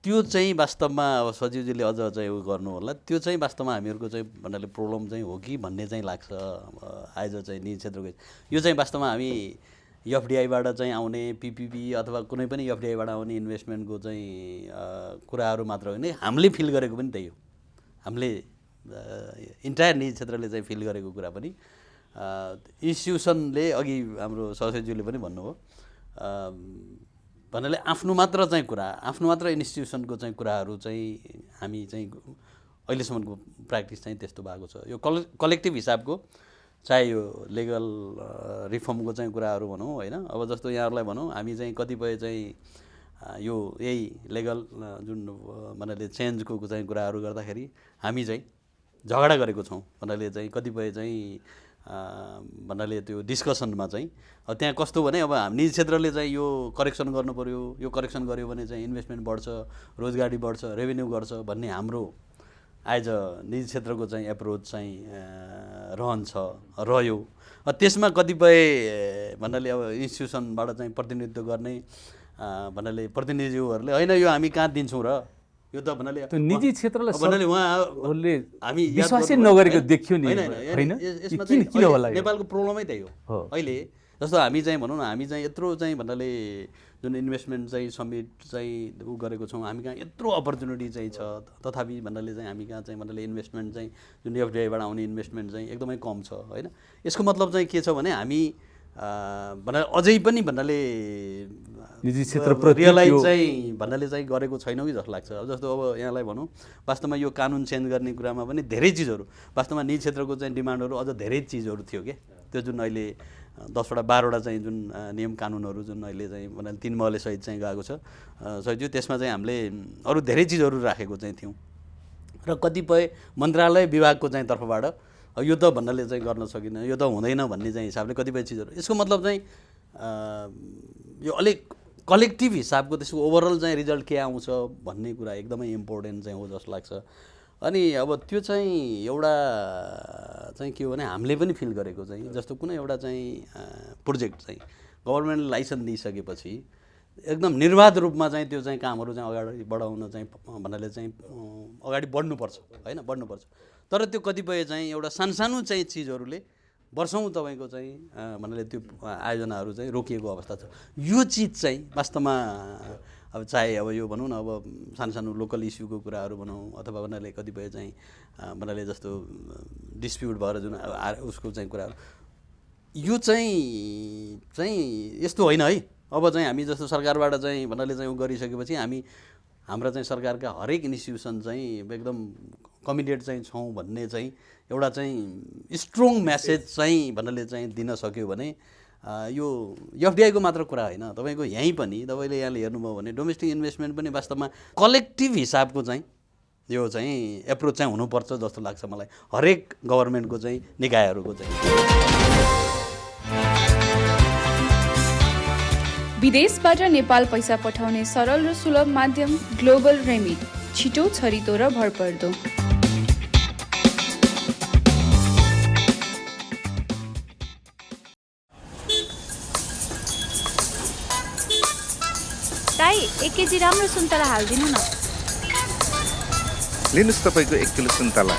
त्यो चाहिँ वास्तवमा अब सचिवजीले अझ चाहिँ उ गर्नु होला, त्यो चाहिँ वास्तवमा हामीहरूको चाहिँ भन्नाले प्रब्लम चाहिँ हो कि भन्ने चाहिँ लाग्छ। आज चाहिँ निजी क्षेत्रको यो चाहिँ वास्तवमा हामी एफडिआईबाट चाहिँ आउने पिपिपी अथवा कुनै पनि एफडिआईबाट आउने इन्भेस्टमेन्टको चाहिँ कुराहरू मात्र होइन, हामीले फिल गरेको पनि त्यही हो। हामीले इन्टायर निजी क्षेत्रले चाहिँ फिल गरेको कुरा पनि इन्स्टिट्युसनले अघि हाम्रो सचिवज्यूले पनि भन्नुभयो, भन्नाले आफ्नो मात्र चाहिँ कुरा, आफ्नो मात्र इन्स्टिट्युसनको चाहिँ कुराहरू चाहिँ हामी चाहिँ अहिलेसम्मको प्र्याक्टिस चाहिँ त्यस्तो भएको छ। यो कलेक्टिभ हिसाबको चाहे यो लिगल रिफर्मको चाहिँ कुराहरू भनौँ होइन, अब जस्तो यहाँहरूलाई भनौँ हामी चाहिँ कतिपय चाहिँ यो यही लिगल जुन भन्नाले चेन्जको चाहिँ कुराहरू गर्दाखेरि हामी चाहिँ झगडा गरेको छौँ भन्नाले चाहिँ कतिपय चाहिँ भन्नाले त्यो डिस्कसनमा चाहिँ त्यहाँ कस्तो भने अब निजी क्षेत्रले चाहिँ यो करेक्सन गर्नु पर्यो, यो करेक्सन गर्यो भने चाहिँ इन्भेस्टमेन्ट बढ्छ, रोजगारी बढ्छ, रेभेन्यू गर्छ भन्ने हाम्रो एज अ निजी क्षेत्रको चाहिँ एप्रोच चाहिँ रह्यो। त्यसमा कतिपय भन्नाले अब इन्स्टिट्युसनबाट चाहिँ प्रतिनिधित्व गर्ने भन्नाले प्रतिनिधिहरूले होइन यो हामी कहाँ दिन्छौँ र यो त भन्नाले निजी क्षेत्रलाई भन्नाले उहाँहरूले हामी विश्वासै नगरेको देखियो नि होइन। यसमा चाहिँ किन होला नेपालको प्रब्लमै त्यही हो। अहिले जस्तो हामी चाहिँ भनौँ न हामी चाहिँ यत्रो चाहिँ भन्नाले जुन इन्भेस्टमेन्ट चाहिँ समिट चाहिँ उ गरेको छौँ, हामी कहाँ यत्रो अपर्च्युनिटी चाहिँ छ, तथापि भन्नाले चाहिँ हामी कहाँ चाहिँ भन्नाले इन्भेस्टमेन्ट चाहिँ जुन एफडिआईबाट आउने इन्भेस्टमेन्ट चाहिँ एकदमै कम छ होइन। यसको मतलब चाहिँ के छ भने हामी भन्नाले अझै पनि भन्नाले निजी क्षेत्र रियलाइज चाहिँ भन्नाले चाहिँ गरेको छैनौँ कि जस्तो लाग्छ। अब जस्तो अब यहाँलाई भनौँ वास्तवमा यो कानुन चेन्ज गर्ने कुरामा पनि धेरै चिजहरू वास्तवमा निजी क्षेत्रको चाहिँ डिमान्डहरू अझ धेरै चिजहरू थियो क्या, त्यो जुन अहिले 10वटा 12वटा चाहिँ जुन नियम कानुनहरू जुन अहिले चाहिँ भन्नाले 3 महले सहित चाहिँ गएको छ सहित, त्यसमा चाहिँ हामीले अरू धेरै चिजहरू राखेको चाहिँ थियौँ र कतिपय मन्त्रालय विभागको चाहिँ तर्फबाट यो त भन्नाले चाहिँ गर्न सकिँदैन, यो त हुँदैन भन्ने चाहिँ हिसाबले कतिपय चिजहरू। यसको मतलब चाहिँ यो अलिक कलेक्टिभ हिसाबको त्यसको ओभरअल चाहिँ रिजल्ट के आउँछ भन्ने कुरा एकदमै इम्पोर्टेन्ट चाहिँ हो जस्तो लाग्छ। अनि अब त्यो चाहिँ एउटा चाहिँ के हो भने हामीले पनि फिल गरेको चाहिँ जस्तो कुनै एउटा चाहिँ प्रोजेक्ट चाहिँ गभर्मेन्टले लाइसेन्स दिइसकेपछि एकदम निर्बाध रूपमा चाहिँ त्यो चाहिँ कामहरू चाहिँ अगाडि बढाउन चाहिँ भन्नाले चाहिँ अगाडि बढ्नुपर्छ होइन, बढ्नुपर्छ। तर त्यो कतिपय चाहिँ एउटा सानो चाहिँ चिजहरूले वर्षौँ तपाईँको चाहिँ भन्नाले त्यो आयोजनाहरू चाहिँ रोकिएको अवस्था छ। यो चिज चाहिँ वास्तवमा अब चाहे अब यो भनौँ न अब सानो लोकल इस्युको कुराहरू भनौँ अथवा भन्नाले कतिपय चाहिँ भन्नाले जस्तो डिस्प्युट भएर जुन उसको चाहिँ कुराहरू यो चाहिँ यस्तो होइन है। अब चाहिँ हामी जस्तो सरकारबाट चाहिँ भन्नाले चाहिँ उ गरिसकेपछि हामी हाम्रा चाहिँ सरकारका हरेक इन्स्टिट्युसन चाहिँ एकदम कमिटेड चाहिँ छौँ भन्ने चाहिँ एउटा चाहिँ स्ट्रङ मेसेज चाहिँ भन्नाले चाहिँ दिन सक्यो भने यो एफडिआईको मात्र कुरा होइन, तपाईँको यहीँ पनि तपाईँले यहाँले हेर्नुभयो भने डोमेस्टिक इन्भेस्टमेन्ट पनि वास्तवमा कलेक्टिभ हिसाबको चाहिँ यो चाहिँ एप्रोच चाहिँ हुनुपर्छ जस्तो लाग्छ मलाई हरेक गभर्मेन्टको चाहिँ निकायहरूको चाहिँ। विदेशबाट नेपाल पैसा पठाउने सरल र सुलभ माध्यम ग्लोबल रेमिट, छिटो, छरितो र भरपर्दो। दाइ 1 केजी राम्रो सुन्तला हालिदिनु न। लिनुहोस् तपाईँको 1 किलो सुन्तला।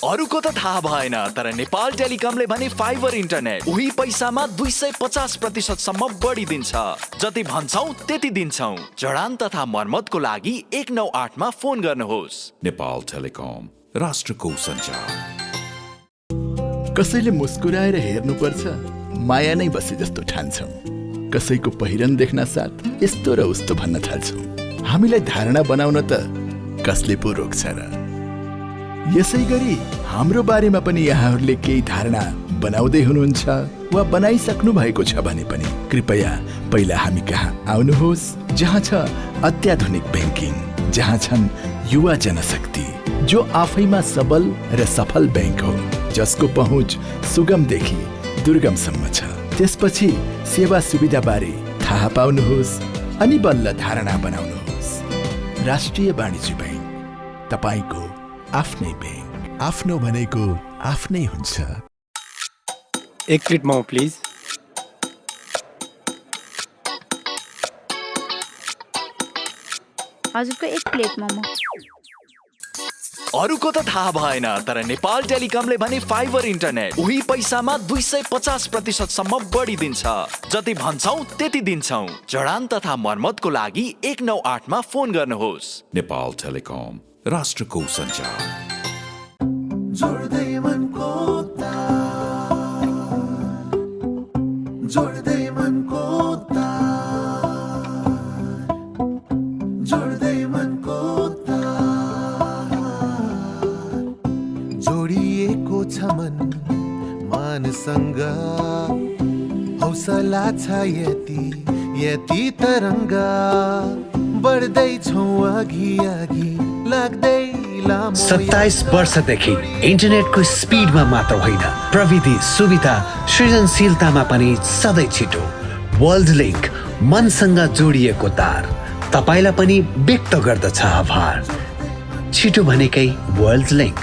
अरूको त थाहा भएन तर नेपाल टेलिकमले भने फाइबर इन्टरनेट उही पैसामा 250% सम्म बढी दिन्छ। जति भन्छौ त्यति दिन्छौ। जडान तथा मर्मतको लागि 198 मा फोन गर्नुहोस्। नेपाल टेलिकम, राष्ट्रको सञ्चार। कसैले मुस्कुराएर हेर्नुपर्छ, माया नै बसे जस्तो ठान्छौँ। कसैको पहिरन देख्न साथ यस्तो र उस्तो भन्न थाल्छौँ। हामीलाई धारणा बनाउन त कसले पो रोक्छ र। यसै गरी हाम्रो बारेमा पनि यहाँहरूले केही धारणा बनाउँदै हुनुहुन्छ वा बनाइसक्नु भएको छ भने पनि कृपया पहिला हामी कहाँ आउनुहोस्, जहाँ छ अत्याधुनिक ब्याङ्किङ, जहाँ छन् युवा जनशक्ति, जो आफैमा सबल र सफल ब्याङ्क हो, जसको पहुँच सुगमदेखि दुर्गमसम्म छ। त्यसपछि सेवा सुविधा बारे थाहा पाउनुहोस् अनि बल्ल धारणा बनाउनुहोस्। राष्ट्रिय वाणिज्य ब्याङ्क, तपाईको आफ्नै ब्याङ्क। आफ्नो भनेको आफ्नै हुन्छ। एक प्लेट मोमो प्लिज। हजुरको एक प्लेट मोमो। अरूको त थाहा भएन, तर नेपाल टेलिकमले भने फाइबर इन्टरनेट उही पैसामा 250% बढी दिन्छ। जति भन्छौ त्यति दिन्छौ। जडान तथा मर्मतको लागि 198 मा फोन गर्नुहोस्। नेपाल टेलिकम, राष्ट्रको सञ्चार। जोड्दै मनको तार, जोड्दै मनको तार, जोड्दै मनको तार, जोडिएको छ मन मानसँग, हौसला छ यति यति तरङ्ग, बढ्दैछौँ अघि अघि लाग्दै 27 वर्षदेखि इन्टरनेटको स्पिडमा मात्र होइन, प्रविधि सुविधा सृजनशीलतामा पनि सधैँ छिटो। वर्ल्ड लिङ्क, मनसँग जोडिएको तार, तपाईँलाई पनि व्यक्त गर्दछ आभार। छिटो भनेकै वर्ल्ड लिङ्क।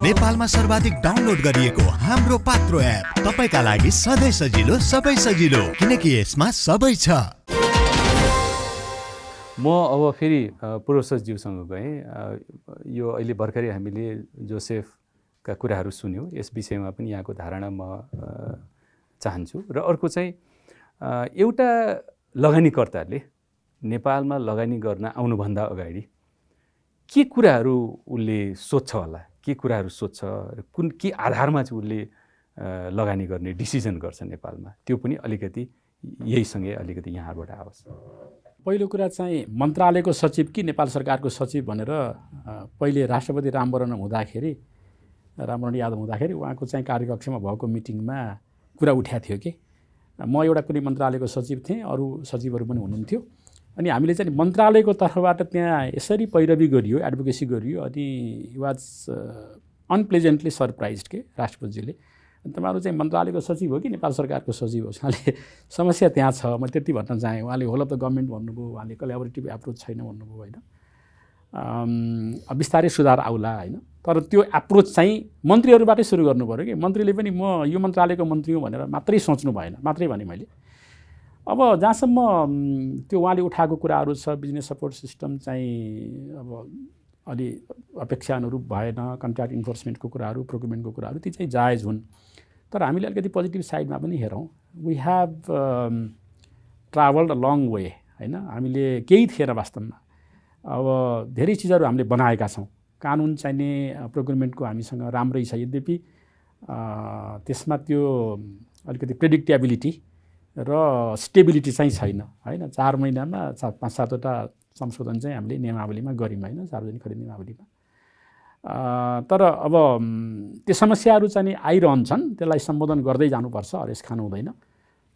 नेपालमा सर्वाधिक डाउनलोड गरिएको हाम्रो पात्रो एप तपाईँका लागि सधैँ सजिलो, सबै सजिलो, किनकि यसमा सबै छ। म अब फेरि प्रोफेसरज्यूसँग गएँ। यो अहिले भर्खरै हामीले जोसेफका कुराहरू सुन्यौँ, यस विषयमा पनि यहाँको धारणा म चाहन्छु। र अर्को चाहिँ एउटा लगानीकर्ताले नेपालमा लगानी गर्न आउनुभन्दा अगाडि के कुराहरू उसले सोध्छ होला, के कुराहरू सोध्छ र के आधारमा चाहिँ उसले लगानी गर्ने डिसिजन गर्छ नेपालमा, त्यो पनि अलिकति यहीसँगै अलिकति यहाँबाट आओस्। पहिलो कुरा चाहिँ मन्त्रालयको सचिव कि नेपाल सरकारको सचिव भनेर पहिले राष्ट्रपति रामवरण यादव हुँदाखेरि उहाँको चाहिँ कार्यकक्षमा भएको मिटिङमा कुरा उठाएको थियो कि म एउटा कुनै मन्त्रालयको सचिव थिएँ, अरू सचिवहरू पनि हुनुहुन्थ्यो, अनि हामीले चाहिँ मन्त्रालयको तर्फबाट त्यहाँ यसरी पैरवी गरियो, एडभोकेसी गरियो, अनि वाज अनप्लेजेन्टली सरप्राइज्ड के राष्ट्रपतिजीले, तपाईँहरू चाहिँ मन्त्रालयको सचिव हो कि नेपाल सरकारको सचिव हो? उहाँले समस्या त्यहाँ छ, म त्यति भन्न चाहेँ। उहाँले होल अफ द गभर्मेन्ट भन्नुभयो, उहाँले कोल्याबोरेटिभ एप्रोच छैन भन्नुभयो होइन। बिस्तारै सुधार आउला होइन, तर त्यो एप्रोच चाहिँ मन्त्रीहरूबाटै सुरु गर्नु पऱ्यो कि। मन्त्रीले पनि म यो मन्त्रालयको मन्त्री हुँ भनेर मात्रै सोच्नु भएन, मात्रै भने मैले। अब जहाँसम्म त्यो उहाँले उठाएको कुराहरू छ, बिजनेस सपोर्ट सिस्टम चाहिँ अब अलि अपेक्षा अनुरूप भएन, कन्ट्र्याक्ट इन्फोर्समेन्टको कुराहरू, प्रोक्युरमेन्टको कुराहरू ती चाहिँ जायज हुन्, तर हामीले अलिकति पोजिटिभ साइडमा पनि हेरौँ। We have travelled a long way होइन, हामीले केही थिएन वास्तवमा। अब धेरै चिजहरू हामीले बनाएका छौँ। कानुन चाहिने प्रोक्युरमेन्टको हामीसँग राम्रै छ, यद्यपि त्यसमा त्यो अलिकति प्रेडिक्टेबिलिटी र स्टेबिलिटी चाहिँ छैन होइन। 4 महिनामा 5-7वटा संशोधन चाहिँ हामीले नियमावलीमा गऱ्यौँ होइन, सार्वजनिक खरिद नियमावलीमा। तर अब त्यो समस्याहरू चाहिँ आइरहन्छन्, त्यसलाई सम्बोधन गर्दै जानुपर्छ, हरेस खानु हुँदैन।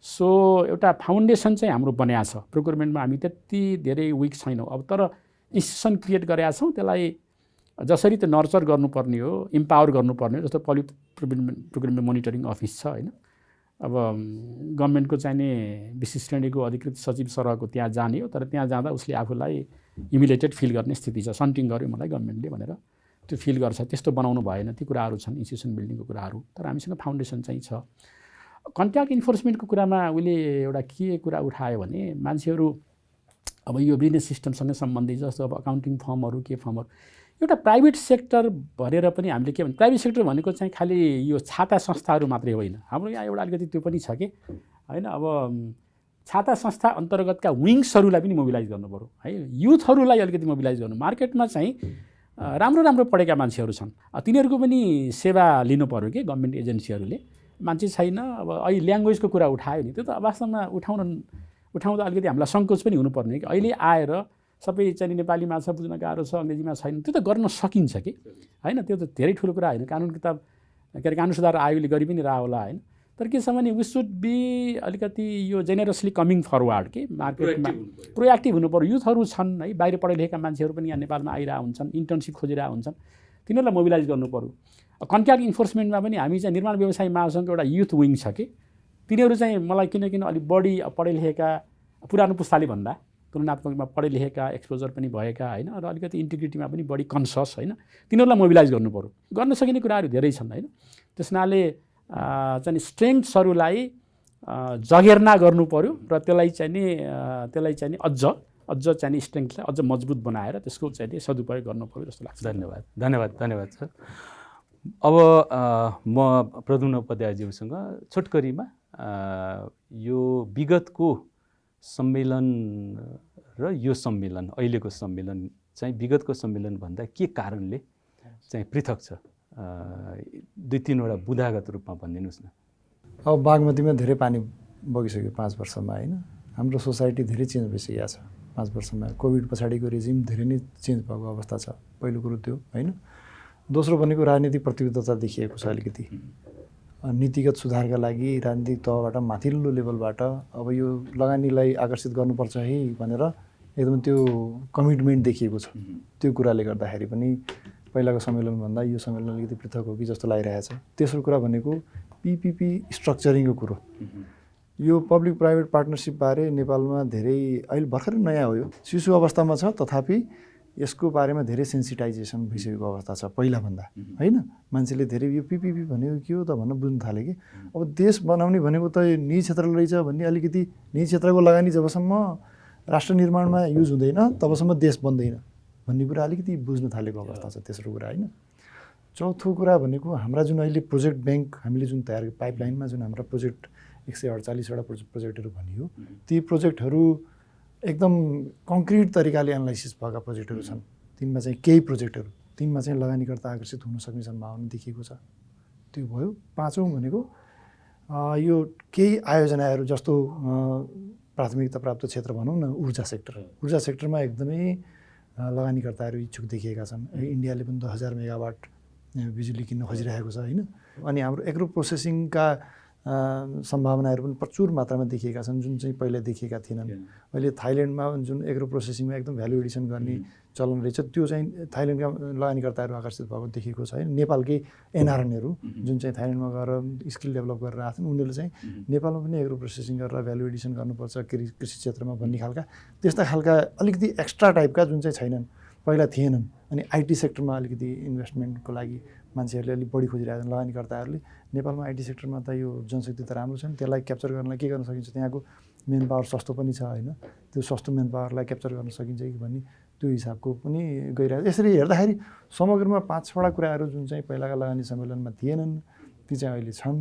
सो एउटा फाउन्डेसन चाहिँ हाम्रो बनाएको छ। प्रोक्युरमेन्टमा हामी त्यति धेरै विक छैनौँ, अब तर इन्स्टिट्युसन क्रिएट गरेका छौँ। त्यसलाई जसरी त्यो नर्चर गर्नुपर्ने हो, इम्पावर गर्नुपर्ने हो, जस्तो पब्लिक प्रोक्युरमेन्ट मोनिटरिङ अफिस छ होइन। अब गभर्मेन्टको चाहिने विशिष्ट श्रेणीको अधिकृत सचिव सरहको त्यहाँ जाने हो, तर त्यहाँ जाँदा उसले आफूलाई इमिलेटेड फिल गर्ने स्थिति छ। सन्टिङ गर्यो मलाई गभर्मेन्टले भनेर त्यो फिल गर्छ, त्यस्तो बनाउनु भएन। ती कुराहरू छन्, इन्स्टिट्युसन बिल्डिङको कुराहरू, तर हामीसँग फाउन्डेसन चाहिँ छ। कन्ट्र्याक्ट इन्फोर्समेन्टको कुरामा उसले एउटा के कुरा उठायो भने, मान्छेहरू अब यो बिजनेस सिस्टमसँग सम्बन्धित जस्तो अब अकाउन्टिङ फर्महरू, के फर्महरू, एउटा प्राइभेट सेक्टर भनेर पनि हामीले के भन्छ, प्राइभेट सेक्टर भनेको चाहिँ खालि यो छाता संस्थाहरू मात्रै होइन। हाम्रो यहाँ एउटा अलिकति त्यो पनि छ कि होइन। अब छाता संस्था अन्तर्गतका विङ्सहरूलाई पनि मोबिलाइज गर्नु पऱ्यो है, युथहरूलाई अलिकति मोबिलाइज गर्नु। मार्केटमा चाहिँ राम्रो राम्रो पढेका मान्छेहरू छन्, तिनीहरूको पनि सेवा लिनु पऱ्यो कि गभर्मेन्ट एजेन्सीहरूले। मान्छे छैन, अब अहिले ल्याङ्ग्वेजको कुरा उठायो नि, त्यो त वास्तवमा उठाउँदा अलिकति हामीलाई सङ्कोच पनि हुनुपर्ने कि अहिले आएर सबै चाहिँ नेपाली भाषा बुझ्न गाह्रो छ, अङ्ग्रेजीमा छैन, त्यो त गर्न सकिन्छ कि होइन। त्यो त धेरै ठुलो कुरा होइन। कानुन किताब के अरे कानुन सुधार आयोगले गरि पनि रह होला होइन। तर के छ भने वी सुड बी अलिकति यो जेनेरसली कमिङ फरवर्ड कि मार्केटमा प्रोएक्टिभ हुनु पर्यो। युथहरू छन् है, बाहिर पढे लेखेका मान्छेहरू पनि यहाँ नेपालमा आइरहेको हुन्छन्, इन्टर्नसिप खोजिरहेको हुन्छन्, तिनीहरूलाई मोबिलाइज गर्नु पर्यो। कन्ट्र्याक्ट इन्फोर्समेन्टमा पनि हामी चाहिँ निर्माण व्यवसाय महासङ्घको एउटा युथ विङ छ कि तिनीहरू चाहिँ मलाई किन अलिक बढी पढे लेखेका पुरानो पुस्ताले भन्दा तुलनात्मकमा पढे लेखेका एक्सपोजर पनि भएका होइन र अलिकति इन्टिग्रिटीमा पनि बढी कन्सियस होइन, तिनीहरूलाई मोबिलाइज गर्नु पर्यो। गर्न सकिने कुराहरू धेरै छन् होइन। त्यस हुनाले चाहिँ स्ट्रेङ्थ्सहरूलाई जगेर्ना गर्नु पर्यो र त्यसलाई चाहिँ अझ चाहिँ स्ट्रेङ्थलाई अझ मजबुत बनाएर त्यसको चाहिँ सदुपयोग गर्नु पर्यो जस्तो लाग्छ। धन्यवाद सर। अब म प्रद्युम्न उपाध्यायज्यूसँग छोटकरीमा यो विगतको सम्मेलन र यो सम्मेलन अहिलेको सम्मेलन चाहिँ विगतको सम्मेलनभन्दा के कारणले चाहिँ पृथक छ, 2-3वटा बुदागत रूपमा भनिदिनुहोस् न। अब बागमतीमा धेरै पानी बगिसक्यो 5 वर्षमा होइन। हाम्रो सोसाइटी धेरै चेन्ज भइसकेको छ 5 वर्षमा। कोभिड पछाडिको रेजिम धेरै नै चेन्ज भएको अवस्था छ, पहिलो कुरो त्यो होइन। दोस्रो भनेको राजनीतिक प्रतिबद्धता देखिएको छ अलिकति। नीतिगत सुधारका लागि राजनीतिक तहबाट माथिल्लो लेभलबाट अब यो लगानीलाई आकर्षित गर्नुपर्छ है भनेर एकदम त्यो कमिटमेन्ट देखिएको छ। त्यो कुराले गर्दाखेरि पनि पहिलाको सम्मेलनभन्दा यो सम्मेलन अलिकति पृथक हो कि जस्तो लागिरहेछ। तेस्रो कुरा भनेको PPP स्ट्रक्चरिङको कुरो। यो पब्लिक प्राइभेट पार्टनरसिपबारे नेपालमा धेरै अहिले भर्खरै नयाँ हो, यो शिशु अवस्थामा छ, तथापि यसको बारेमा धेरै सेन्सिटाइजेसन भइसकेको अवस्था छ पहिलाभन्दा होइन। मान्छेले धेरै यो PPP भनेको के हो त भन्न बुझ्न थाले कि अब देश बनाउने भनेको त निजी क्षेत्रले रहेछ भन्ने अलिकति निजी क्षेत्रको लगानी जबसम्म राष्ट्र निर्माणमा युज हुँदैन तबसम्म देश बन्दैन भन्ने कुरा अलिकति बुझ्न थालेको अवस्था छ। तेस्रो कुरा होइन। चौथो कुरा भनेको हाम्रा जुन अहिले प्रोजेक्ट ब्याङ्क हामीले जुन तयार पाइपलाइनमा जुन हाम्रा प्रोजेक्ट 148वटा प्रोजेक्टहरू भनियो, ती प्रोजेक्टहरू एकदम कङ्क्रिट तरिकाले एनालाइसिस भएका प्रोजेक्टहरू छन्। तिनमा चाहिँ केही प्रोजेक्टहरू तिनमा चाहिँ लगानीकर्ता आकर्षित हुन सक्ने सम्भावना देखिएको छ। त्यो भयो। पाँचौँ भनेको यो केही आयोजनाहरू जस्तो प्राथमिकता प्राप्त क्षेत्र भनौँ न, ऊर्जा सेक्टरमा एकदमै लगानीकर्ताहरू इच्छुक देखिएका छन्। इन्डियाले पनि 10,000 मेगावाट बिजुली किन्न खोजिरहेको छ होइन। अनि हाम्रो एग्रो प्रोसेसिङका सम्भावनाहरू पनि प्रचुर मात्रामा देखिएका छन् जुन चाहिँ पहिला देखिएका थिएनन्। अहिले थाइल्यान्डमा जुन एग्रो प्रोसेसिङमा एकदम भ्यालु एडिसन गर्ने चलन रहेछ, त्यो चाहिँ थाइल्यान्डका लगानीकर्ताहरू आकर्षित भएको देखिएको छ। नेपालकै एनआरएनहरू जुन चाहिँ थाइल्यान्डमा गएर स्किल डेभलप गरेर आएको छन्, उनीहरूले चाहिँ नेपालमा पनि एग्रो प्रोसेसिङ गरेर भ्यालु एडिसन गर्नुपर्छ कृषि क्षेत्रमा भन्ने खालका त्यस्ता खालका अलिकति एक्स्ट्रा टाइपका जुन चाहिँ छैनन्, पहिला थिएनन्। अनि IT सेक्टरमा अलिकति इन्भेस्टमेन्टको लागि मान्छेहरूले अलिक बढी खोजिरहेका छन् लगानीकर्ताहरूले। नेपालमा IT सेक्टरमा त यो जनशक्ति त राम्रो छ नि, त्यसलाई क्याप्चर गर्नलाई के गर्न सकिन्छ, त्यहाँको मेन पावर सस्तो पनि छ होइन। त्यो सस्तो मेन पावरलाई क्याप्चर गर्न सकिन्छ कि भन्ने त्यो हिसाबको पनि गइरहेको। यसरी हेर्दाखेरि समग्रमा 5वटा कुराहरू जुन चाहिँ पहिलाका लगानी सम्मेलनमा थिएनन् ती चाहिँ अहिले छन्।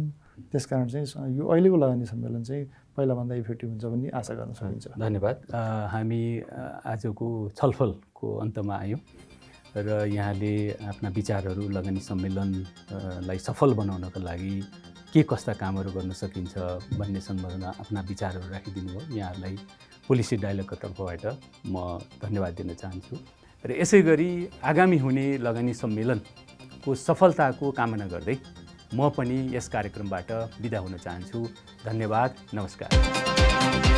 त्यसकारण चाहिँ यो अहिलेको लगानी सम्मेलन चाहिँ पहिलाभन्दा इफेक्टिभ हुन्छ भन्ने आशा गर्न सकिन्छ। धन्यवाद। हामी आजको छलफलको अन्तमा आयौँ र यहाँले आफ्ना विचारहरू लगानी सम्मेलनलाई सफल बनाउनको लागि के कस्ता कामहरू गर्न सकिन्छ भन्ने सम्बन्धमा आफ्ना विचारहरू राखिदिनु भयो। यहाँहरूलाई पोलिसी डायलगको तर्फबाट म धन्यवाद दिन चाहन्छु र यसै गरी आगामी हुने लगानी सम्मेलनको सफलताको कामना गर्दै म पनि यस कार्यक्रमबाट बिदा हुन चाहन्छु। धन्यवाद। नमस्कार।